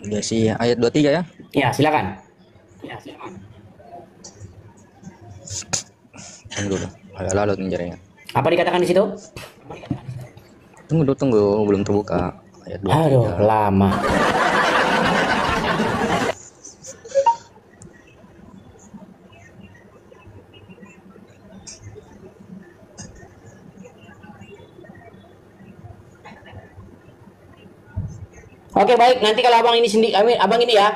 Ya sih, ayat 23 ya? Ya, silakan. Tunggu dulu, agak lalut menjaranya. Apa dikatakan di situ? Tunggu, belum terbuka. Ayat 23. Aduh, lama. Oke, baik, nanti kalau abang ini sendiri, abang ini ya,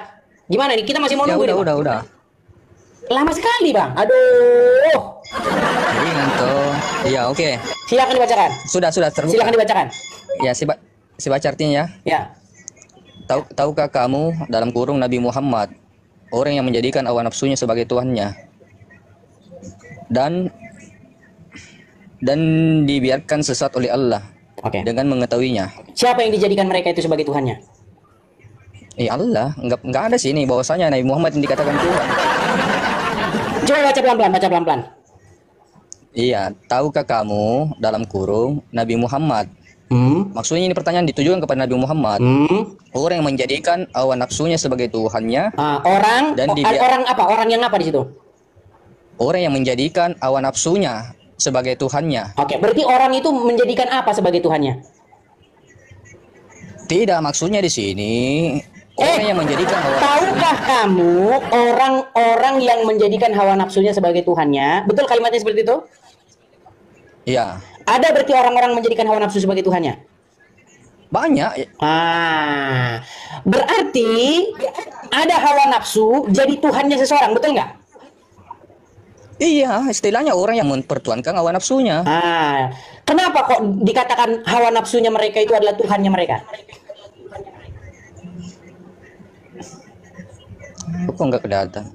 gimana nih? Kita masih mau nunggu nih. Udah. Lama sekali, Bang. Aduh. Jadi ngantuk. Iya, oke. Silakan dibacakan. Sudah terbuka. Silakan dibacakan. Ya, si baca artinya ya. Ya. Tahukah kamu dalam kurung Nabi Muhammad, orang yang menjadikan hawa nafsunya sebagai Tuhannya dan dibiarkan sesat oleh Allah dengan mengetahuinya. Siapa yang dijadikan mereka itu sebagai Tuhannya? Allah, enggak ada sini bahwasanya Nabi Muhammad yang dikatakan Tuhan. Coba baca pelan-pelan. Iya, tahukah kamu dalam kurung Nabi Muhammad? Maksudnya ini pertanyaan ditujukan kepada Nabi Muhammad. Orang yang menjadikan hawa nafsunya sebagai Tuhannya. Orang yang apa di situ? Orang yang menjadikan hawa nafsunya sebagai Tuhannya. Oke, berarti orang itu menjadikan apa sebagai Tuhannya? Tidak, maksudnya di sini orang yang menjadikan hawa tahukah kamu orang-orang yang menjadikan hawa nafsunya sebagai Tuhannya? Betul kalimatnya seperti itu? Iya. Ada berarti orang-orang menjadikan hawa nafsu sebagai Tuhannya? Banyak. Berarti ada hawa nafsu jadi Tuhannya seseorang, betul nggak? Iya, istilahnya orang yang mempertuankan hawa nafsunya. Kenapa kok dikatakan hawa nafsunya mereka itu adalah Tuhannya mereka? Kok nggak kelihatan?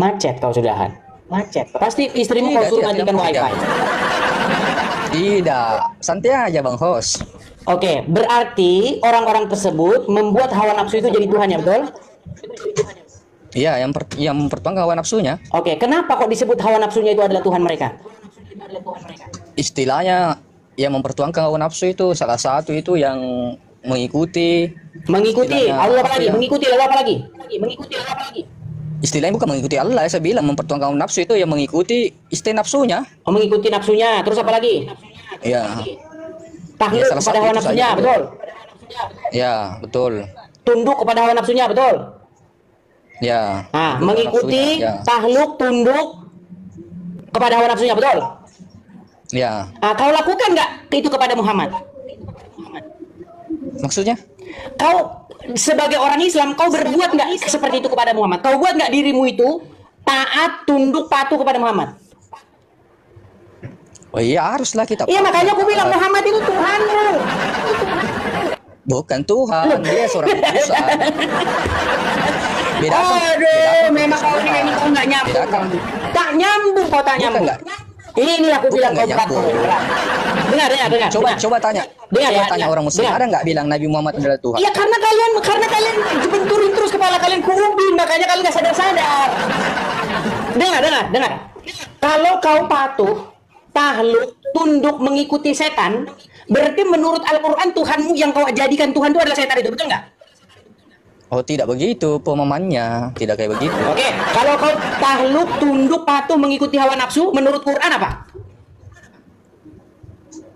Macet kau sudahan. Macet. Pasti istrimu kau suruh matikan wifi. Tidak, santai aja Bang Hos. Oke, berarti orang-orang tersebut membuat hawa nafsu itu jadi Tuhannya, betul? Iya, yang mempertuangkan hawa nafsunya. Oke, kenapa kok disebut hawa nafsunya itu adalah Tuhan mereka? Istilahnya yang mempertuangkan hawa nafsu itu salah satu itu yang mengikuti. Allah apa lagi? Mengikuti lalu apa lagi? Istilahnya bukan mengikuti Allah, saya bilang mempertuangkan hawa nafsu itu yang mengikuti nafsunya. Mengikuti nafsunya. Terus apa lagi? Iya. Takluk kepada hawa nafsunya, betul? Ya, betul. Tunduk kepada hawa nafsunya, betul? Ya. Mengikuti, takluk, tunduk kepada hawa nafsunya, betul? Ya. Kau lakukan nggak itu kepada Muhammad? Maksudnya? Kau sebagai orang Islam, kau berbuat nggak seperti itu kepada Muhammad? Kau buat nggak dirimu itu taat, tunduk, patuh kepada Muhammad? Oh iya, haruslah kita. Iya, makanya aku bilang Muhammad itu Tuhanmu. Bukan Tuhan, dia seorang utusan. Memang kau ini kau nggak nyambung. Tak nyambung kau tak nyambung. Ini aku bilang kau berat. Dengar. Coba tanya. Tanya orang Muslim, ada nggak bilang Nabi Muhammad adalah Tuhan? Iya, karena kalian benturin terus kepala kalian ke ubin, makanya kalian nggak sadar-sadar. Dengar. Kalau kau patuh, tahluk, tunduk mengikuti setan, berarti menurut Al-Quran Tuhanmu yang kau jadikan Tuhan itu adalah setan itu, betul nggak? Oh, tidak begitu pemahamannya, tidak kayak begitu. Oke, kalau kau tahluk, tunduk, patuh mengikuti hawa nafsu, menurut Quran apa?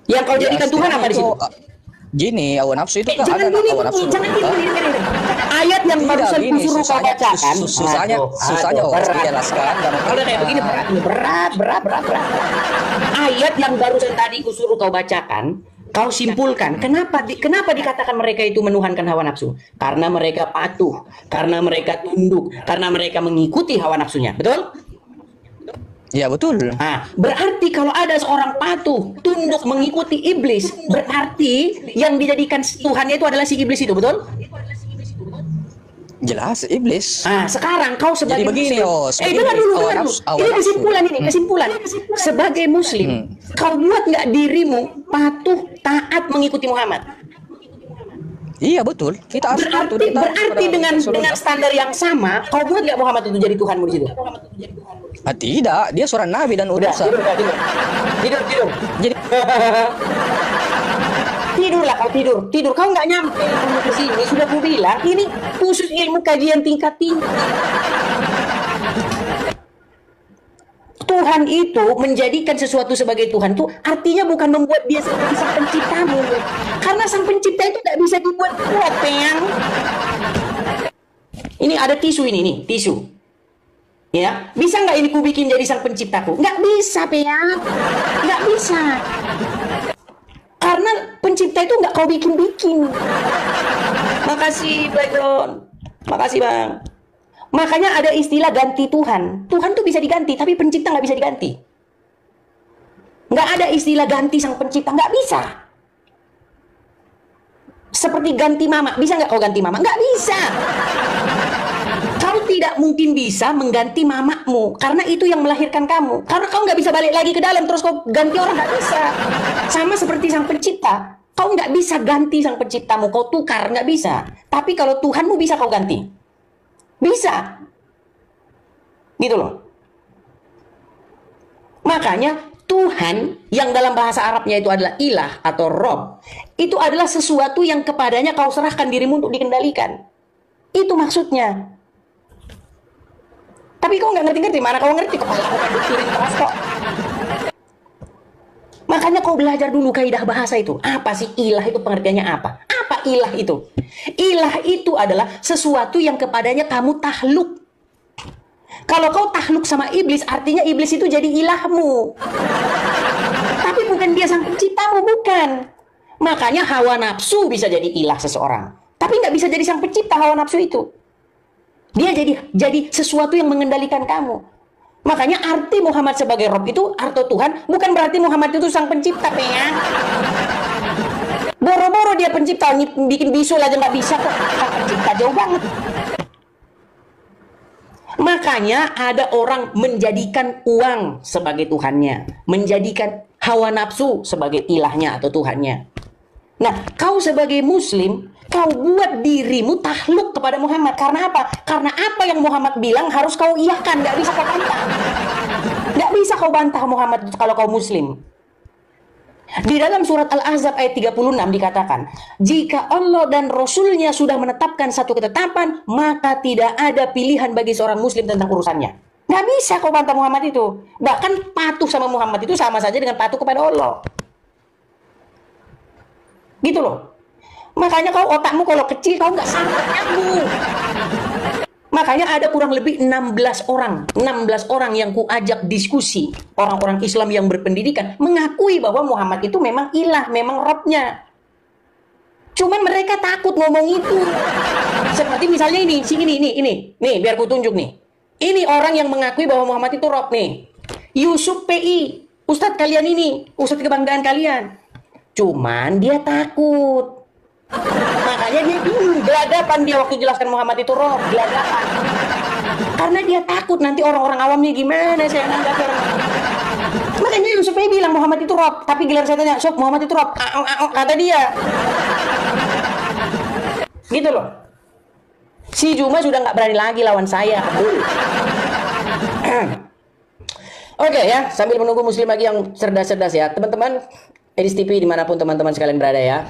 Yang kau jadikan Tuhan apa di situ? Gini, hawa nafsu itu kan ada hawa nafsu. Ayat yang barusan kusuruh kau bacakan. Susahnya harus dijelaskan. Kalau kayak begini berat. Ayat yang barusan tadi kusuruh kau bacakan, kau simpulkan kenapa dikatakan mereka itu menuhankan hawa nafsu? Karena mereka patuh, karena mereka tunduk, karena mereka mengikuti hawa nafsunya, betul? Ya, betul. Berarti kalau ada seorang patuh, tunduk mengikuti iblis, berarti yang dijadikan Tuhannya itu adalah si iblis itu, betul? Jelas iblis. Sekarang kau sebagai begini, Muslim. Dengar dulu. Ini kesimpulan. Sebagai Muslim, kau buat nggak dirimu patuh, taat mengikuti Muhammad? Iya, betul. Kita harus berarti dengan standar yang sama, kau buat nggak Muhammad itu jadi Tuhanmu di situ? Tidak, dia seorang nabi dan utusan. Tidur. Jadi tidurlah kau tidur. Kau nggak nyampe ke sini. Sudah ku bilang ini khusus ilmu kajian tingkat tinggi. Tuhan itu menjadikan sesuatu sebagai Tuhan itu artinya bukan membuat dia seperti sang penciptamu. Karena sang pencipta itu tidak bisa dibuat-buat, Peyang. Ini ada tisu ini, tisu. Ya, bisa nggak ini ku bikin jadi sang penciptaku? Nggak bisa, Peyang. Nggak bisa. Karena pencipta itu nggak kau bikin-bikin. Makasih, Background. Makasih, Bang. Makanya ada istilah ganti Tuhan. Tuhan tuh bisa diganti, tapi pencipta nggak bisa diganti. Nggak ada istilah ganti sang pencipta, nggak bisa. Seperti ganti mama, bisa nggak kau ganti mama? Nggak bisa. Kau tidak mungkin bisa mengganti mamamu, karena itu yang melahirkan kamu. Karena kau nggak bisa balik lagi ke dalam, terus kau ganti orang, nggak bisa. Sama seperti sang pencipta, kau nggak bisa ganti sang penciptamu, kau tukar, nggak bisa. Tapi kalau Tuhanmu bisa kau ganti. Bisa. Gitu loh. Makanya Tuhan yang dalam bahasa Arabnya itu adalah ilah atau Rob, itu adalah sesuatu yang kepadanya kau serahkan dirimu untuk dikendalikan. Itu maksudnya. Tapi kau nggak ngerti-ngerti, mana kau ngerti kepala kau dikirim keras kok. Makanya kau belajar dulu kaidah bahasa itu. Apa sih ilah itu, pengertiannya apa? Apa ilah itu? Ilah itu adalah sesuatu yang kepadanya kamu tahluk. Kalau kau tahluk sama iblis, artinya iblis itu jadi ilahmu. Tapi bukan dia sang penciptamu, bukan. Makanya hawa nafsu bisa jadi ilah seseorang, tapi nggak bisa jadi sang pencipta hawa nafsu itu. Dia jadi sesuatu yang mengendalikan kamu. Makanya arti Muhammad sebagai Rob itu, arti Tuhan, bukan berarti Muhammad itu sang pencipta, pengen. Boro-boro dia pencipta, bikin bisul aja nggak bisa kok. Sang pencipta jauh banget. Makanya ada orang menjadikan uang sebagai Tuhannya, menjadikan hawa nafsu sebagai ilahnya atau Tuhannya. Nah, kau sebagai muslim, kau buat dirimu takluk kepada Muhammad. Karena apa? Karena apa yang Muhammad bilang harus kau iyakan, nggak bisa kau bantah. Nggak bisa kau bantah Muhammad kalau kau muslim. Di dalam surat Al-Ahzab ayat 36 dikatakan, jika Allah dan Rasulnya sudah menetapkan satu ketetapan, maka tidak ada pilihan bagi seorang muslim tentang urusannya. Nggak bisa kau bantah Muhammad itu. Bahkan patuh sama Muhammad itu sama saja dengan patuh kepada Allah. Gitu loh. Makanya kau otakmu kalau kecil kau nggak sanggup nyambung. Makanya ada kurang lebih 16 orang yang kuajak diskusi, orang-orang Islam yang berpendidikan mengakui bahwa Muhammad itu memang ilah, memang Robnya. Cuman mereka takut ngomong itu. Seperti misalnya ini, nih biar ku tunjuk nih. Ini orang yang mengakui bahwa Muhammad itu Rob nih. Yusuf PI, Ustadz kalian ini, Ustadz kebanggaan kalian. Cuman dia takut. Makanya dia gelagapan dia waktu jelaskan Muhammad itu Rob, gelagapan. Karena dia takut nanti orang-orang awamnya gimana saya nanggapi orang. Makanya Yusuf bilang Muhammad itu Rob, tapi giliran saya tanya, "Sob, Muhammad itu Rob?" Kata dia. Gitu loh. Si Juma sudah nggak berani lagi lawan saya. Oke ya, sambil menunggu muslim lagi yang cerdas-cerdas ya, teman-teman Edis TV dimanapun teman-teman sekalian berada ya.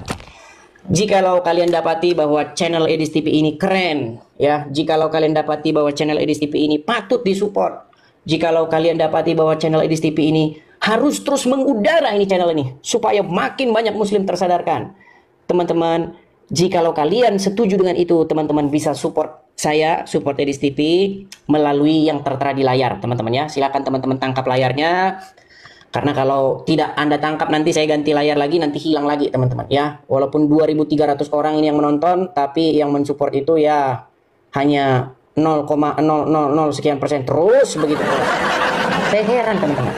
Jikalau kalian dapati bahwa channel Edis TV ini keren, ya, jikalau kalian dapati bahwa channel Edis TV ini patut disupport, jikalau kalian dapati bahwa channel Edis TV ini harus terus mengudara ini channel ini, supaya makin banyak muslim tersadarkan. Teman-teman, jikalau kalian setuju dengan itu, teman-teman bisa support saya, support Edis TV melalui yang tertera di layar, teman-teman ya. Silakan teman-teman tangkap layarnya. Karena kalau tidak Anda tangkap nanti saya ganti layar lagi, nanti hilang lagi teman-teman ya. Walaupun 2.300 orang ini yang menonton, tapi yang mensupport itu ya hanya 0,000 sekian persen terus begitu. Saya heran teman-teman.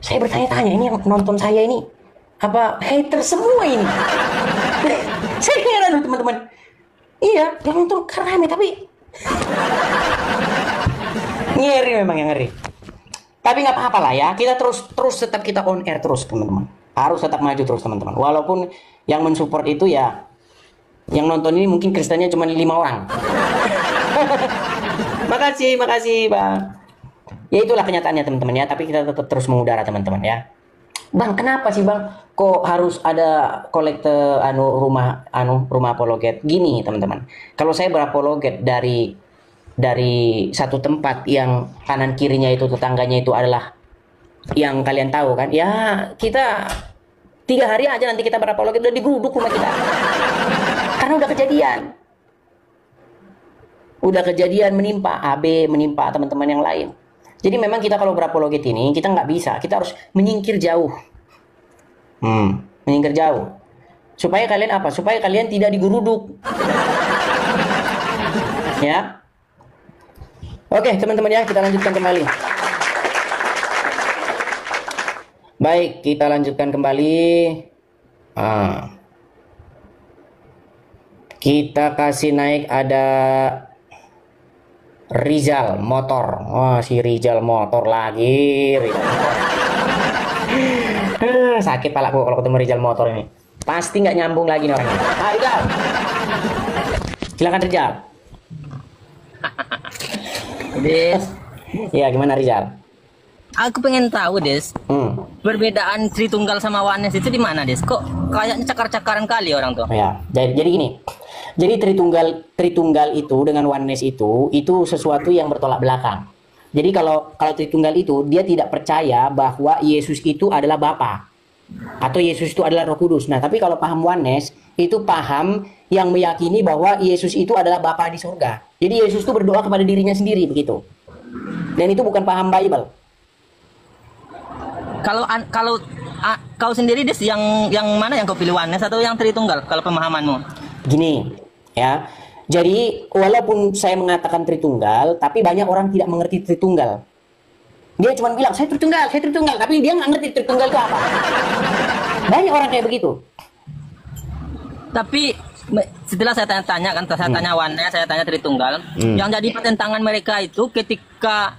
Saya bertanya-tanya, ini yang nonton saya ini apa hater semua ini? Saya heran teman-teman. Iya, yang nonton rame tapi ngeri, memang yang ngeri. Tapi nggak apa-apa lah ya, kita terus tetap kita on air terus teman-teman. Harus tetap maju terus teman-teman. Walaupun yang mensupport itu ya, yang nonton ini mungkin Kristennya cuma 5 orang. makasih Bang. Ya itulah kenyataannya teman-teman ya, tapi kita tetap terus mengudara teman-teman ya. Bang, kenapa sih Bang kok harus ada kolekte rumah apologet gini teman-teman? Kalau saya berapologet dari satu tempat yang kanan kirinya itu tetangganya itu adalah yang kalian tahu kan ya, kita 3 hari aja nanti kita berapologet udah digeruduk rumah kita karena udah kejadian menimpa AB, menimpa teman-teman yang lain. Jadi memang kita kalau berapologet ini kita nggak bisa, kita harus menyingkir jauh, menyingkir jauh supaya kalian apa, supaya kalian tidak digeruduk ya. Oke teman-teman ya, kita lanjutkan kembali. Baik, kita lanjutkan kembali. Kita kasih naik ada Rizal motor. Wah, si Rizal motor lagi. Sakit palaku kalau ketemu Rizal motor ini. Pasti nggak nyambung lagi nih orangnya. Rizal. Silakan Rizal. Des. Ya, gimana Rizal? Aku pengen tahu, Des. Perbedaan Tritunggal sama Oneness itu di mana, Des? Kok kayaknya cakar-cakaran kali orang tuh. Ya, jadi gini. Jadi Tritunggal itu dengan Oneness itu sesuatu yang bertolak belakang. Jadi kalau Tritunggal itu dia tidak percaya bahwa Yesus itu adalah Bapa atau Yesus itu adalah Roh Kudus. Nah, tapi kalau paham Oneness itu paham yang meyakini bahwa Yesus itu adalah Bapa di surga. Jadi Yesus itu berdoa kepada dirinya sendiri begitu. Dan itu bukan paham Bible. Kalau kau sendiri Des, yang mana yang kau pilih, oneness atau yang Tritunggal kalau pemahamanmu? Gini, ya. Jadi walaupun saya mengatakan Tritunggal, tapi banyak orang tidak mengerti Tritunggal. Dia cuma bilang saya Tritunggal, tapi dia nggak ngerti Tritunggal itu apa. Banyak orang kayak begitu. Tapi setelah saya tanya kan, saya tanya oneness, saya tanya Tritunggal, yang jadi pertentangan mereka itu ketika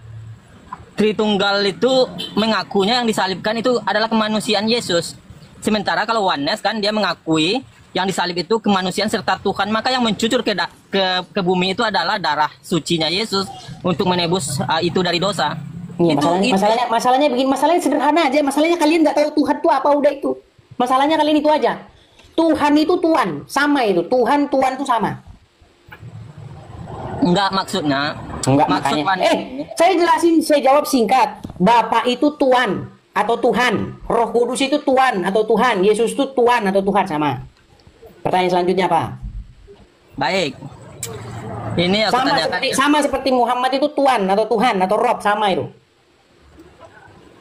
Tritunggal itu mengakunya yang disalibkan itu adalah kemanusiaan Yesus. Sementara kalau oneness kan dia mengakui yang disalib itu kemanusiaan serta Tuhan, maka yang mencucur ke bumi itu adalah darah sucinya Yesus untuk menebus itu dari dosa. Iya, masalahnya begini, masalahnya sederhana aja. Masalahnya kalian nggak tahu Tuhan itu apa, udah itu. Masalahnya kalian itu aja. Tuhan itu Tuhan, sama itu. Tuhan itu sama. Enggak maksudnya. Enggak makanya. Saya jelasin, saya jawab singkat. Bapa itu Tuhan atau Tuhan. Roh Kudus itu Tuhan atau Tuhan. Yesus itu Tuhan atau Tuhan, sama. Pertanyaan selanjutnya apa? Baik. Ini aku sama seperti Muhammad itu Tuhan atau Tuhan atau Rob, sama itu.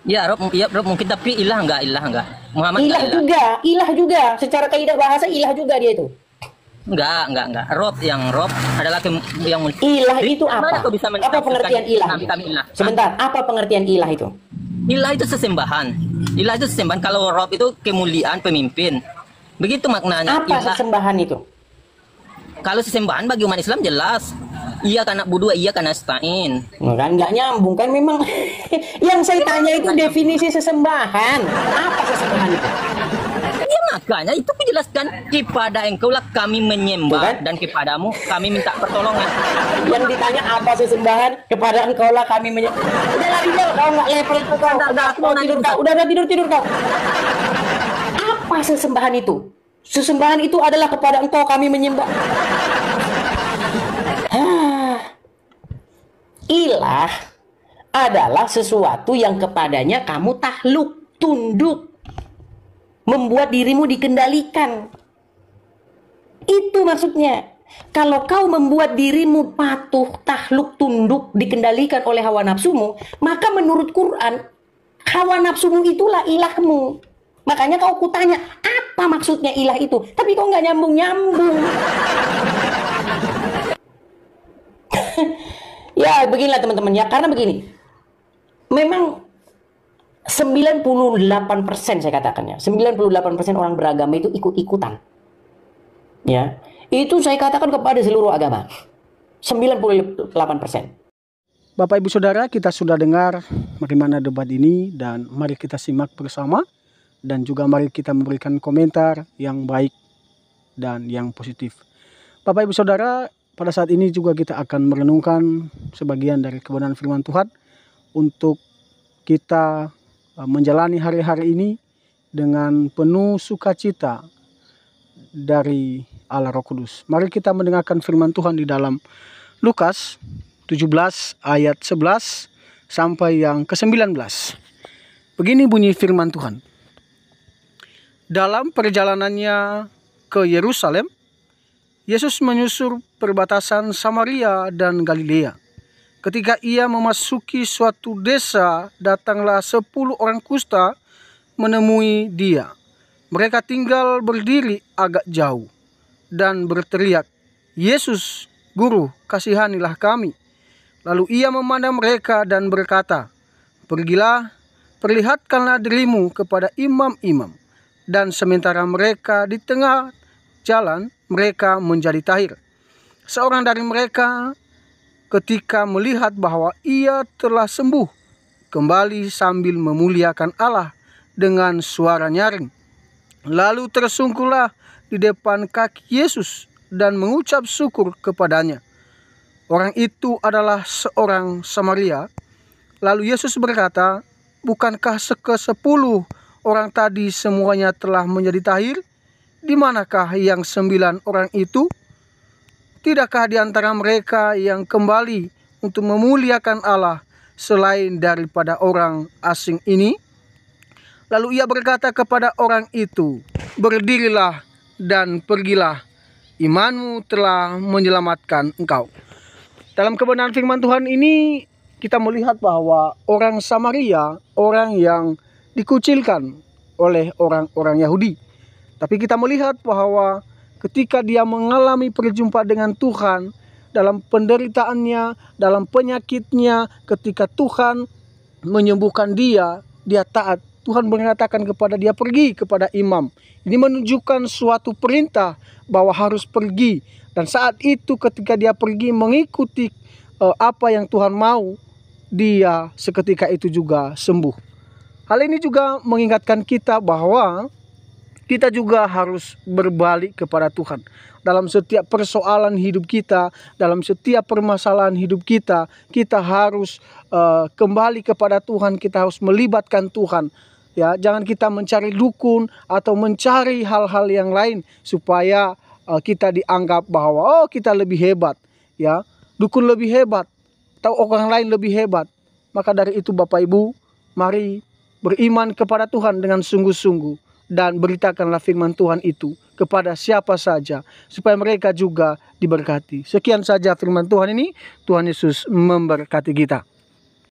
Ya, Rob mungkin, tapi ilah enggak. Muhammad ilah juga. Secara kaidah bahasa ilah juga dia itu. Enggak. Rob adalah yang ilah itu apa? Apa pengertian ilah? Sebentar, apa pengertian ilah itu? Ilah itu sesembahan. Kalau Rob itu kemuliaan, pemimpin. Begitu maknanya. Apa sesembahan itu? Kalau sesembahan bagi umat Islam jelas. Iya karena budu, iya karena stain. Kan nggak nyambung kan memang. Yang saya tanya itu definisi sesembahan. Apa sesembahan itu? Ya makanya itu dijelaskan, kepada engkau lah kami menyembah dan kepadamu kami minta pertolongan. Yang ditanya apa sesembahan, kepada engkau lah kami menyembah. Udah lari kau, nggak level itu kau. Udah tidur kau. Apa sesembahan itu? Sesembahan itu adalah kepada engkau kami menyembah. Ilah adalah sesuatu yang kepadanya kamu takluk, tunduk, membuat dirimu dikendalikan. Itu maksudnya. Kalau kau membuat dirimu patuh, takluk, tunduk, dikendalikan oleh hawa nafsumu, maka menurut Quran, hawa nafsumu itulah ilahmu. Makanya kau kutanya, apa maksudnya ilah itu? Tapi kau nggak nyambung-nyambung. Ya beginilah teman-teman ya, karena begini. Memang 98% saya katakan ya, 98% orang beragama itu ikut-ikutan. Ya, itu saya katakan kepada seluruh agama. 98%. Bapak Ibu Saudara, kita sudah dengar bagaimana debat ini dan mari kita simak bersama. Dan juga mari kita memberikan komentar yang baik dan yang positif. Bapak Ibu Saudara, pada saat ini juga kita akan merenungkan sebagian dari kebenaran firman Tuhan untuk kita menjalani hari-hari ini dengan penuh sukacita dari Allah Roh Kudus. Mari kita mendengarkan firman Tuhan di dalam Lukas 17 ayat 11 sampai yang ke-19. Begini bunyi firman Tuhan. Dalam perjalanannya ke Yerusalem, Yesus menyusur perbatasan Samaria dan Galilea. Ketika ia memasuki suatu desa, datanglah 10 orang kusta menemui dia. Mereka tinggal berdiri agak jauh dan berteriak, "Yesus, Guru, kasihanilah kami." Lalu ia memandang mereka dan berkata, "Pergilah, perlihatkanlah dirimu kepada imam-imam." Dan sementara mereka di tengah jalan, mereka menjadi tahir. Seorang dari mereka ketika melihat bahwa ia telah sembuh, kembali sambil memuliakan Allah dengan suara nyaring. Lalu tersungkurlah di depan kaki Yesus dan mengucap syukur kepadanya. Orang itu adalah seorang Samaria. Lalu Yesus berkata, "Bukankah ke-10 orang tadi semuanya telah menjadi tahir? Di manakah yang 9 orang itu? Tidakkah di antara mereka yang kembali untuk memuliakan Allah selain daripada orang asing ini?" Lalu ia berkata kepada orang itu, "Berdirilah dan pergilah, imanmu telah menyelamatkan engkau." Dalam kebenaran firman Tuhan ini kita melihat bahwa orang Samaria, orang yang dikucilkan, oleh orang-orang Yahudi. Tapi kita melihat bahwa ketika dia mengalami perjumpaan dengan Tuhan, dalam penderitaannya, dalam penyakitnya, ketika Tuhan menyembuhkan dia taat. Tuhan mengatakan kepada dia pergi kepada imam. Ini menunjukkan suatu perintah bahwa harus pergi. Dan saat itu ketika dia pergi mengikuti apa yang Tuhan mau, dia seketika itu juga sembuh. Hal ini juga mengingatkan kita bahwa kita juga harus berbalik kepada Tuhan. Dalam setiap persoalan hidup kita, dalam setiap permasalahan hidup kita, kita harus kembali kepada Tuhan, kita harus melibatkan Tuhan. Ya, jangan kita mencari dukun atau mencari hal-hal yang lain supaya kita dianggap bahwa kita lebih hebat, ya. Dukun lebih hebat atau orang lain lebih hebat. Maka dari itu Bapak Ibu, mari beriman kepada Tuhan dengan sungguh-sungguh dan beritakanlah firman Tuhan itu kepada siapa saja supaya mereka juga diberkati. Sekian saja firman Tuhan ini. Tuhan Yesus memberkati kita.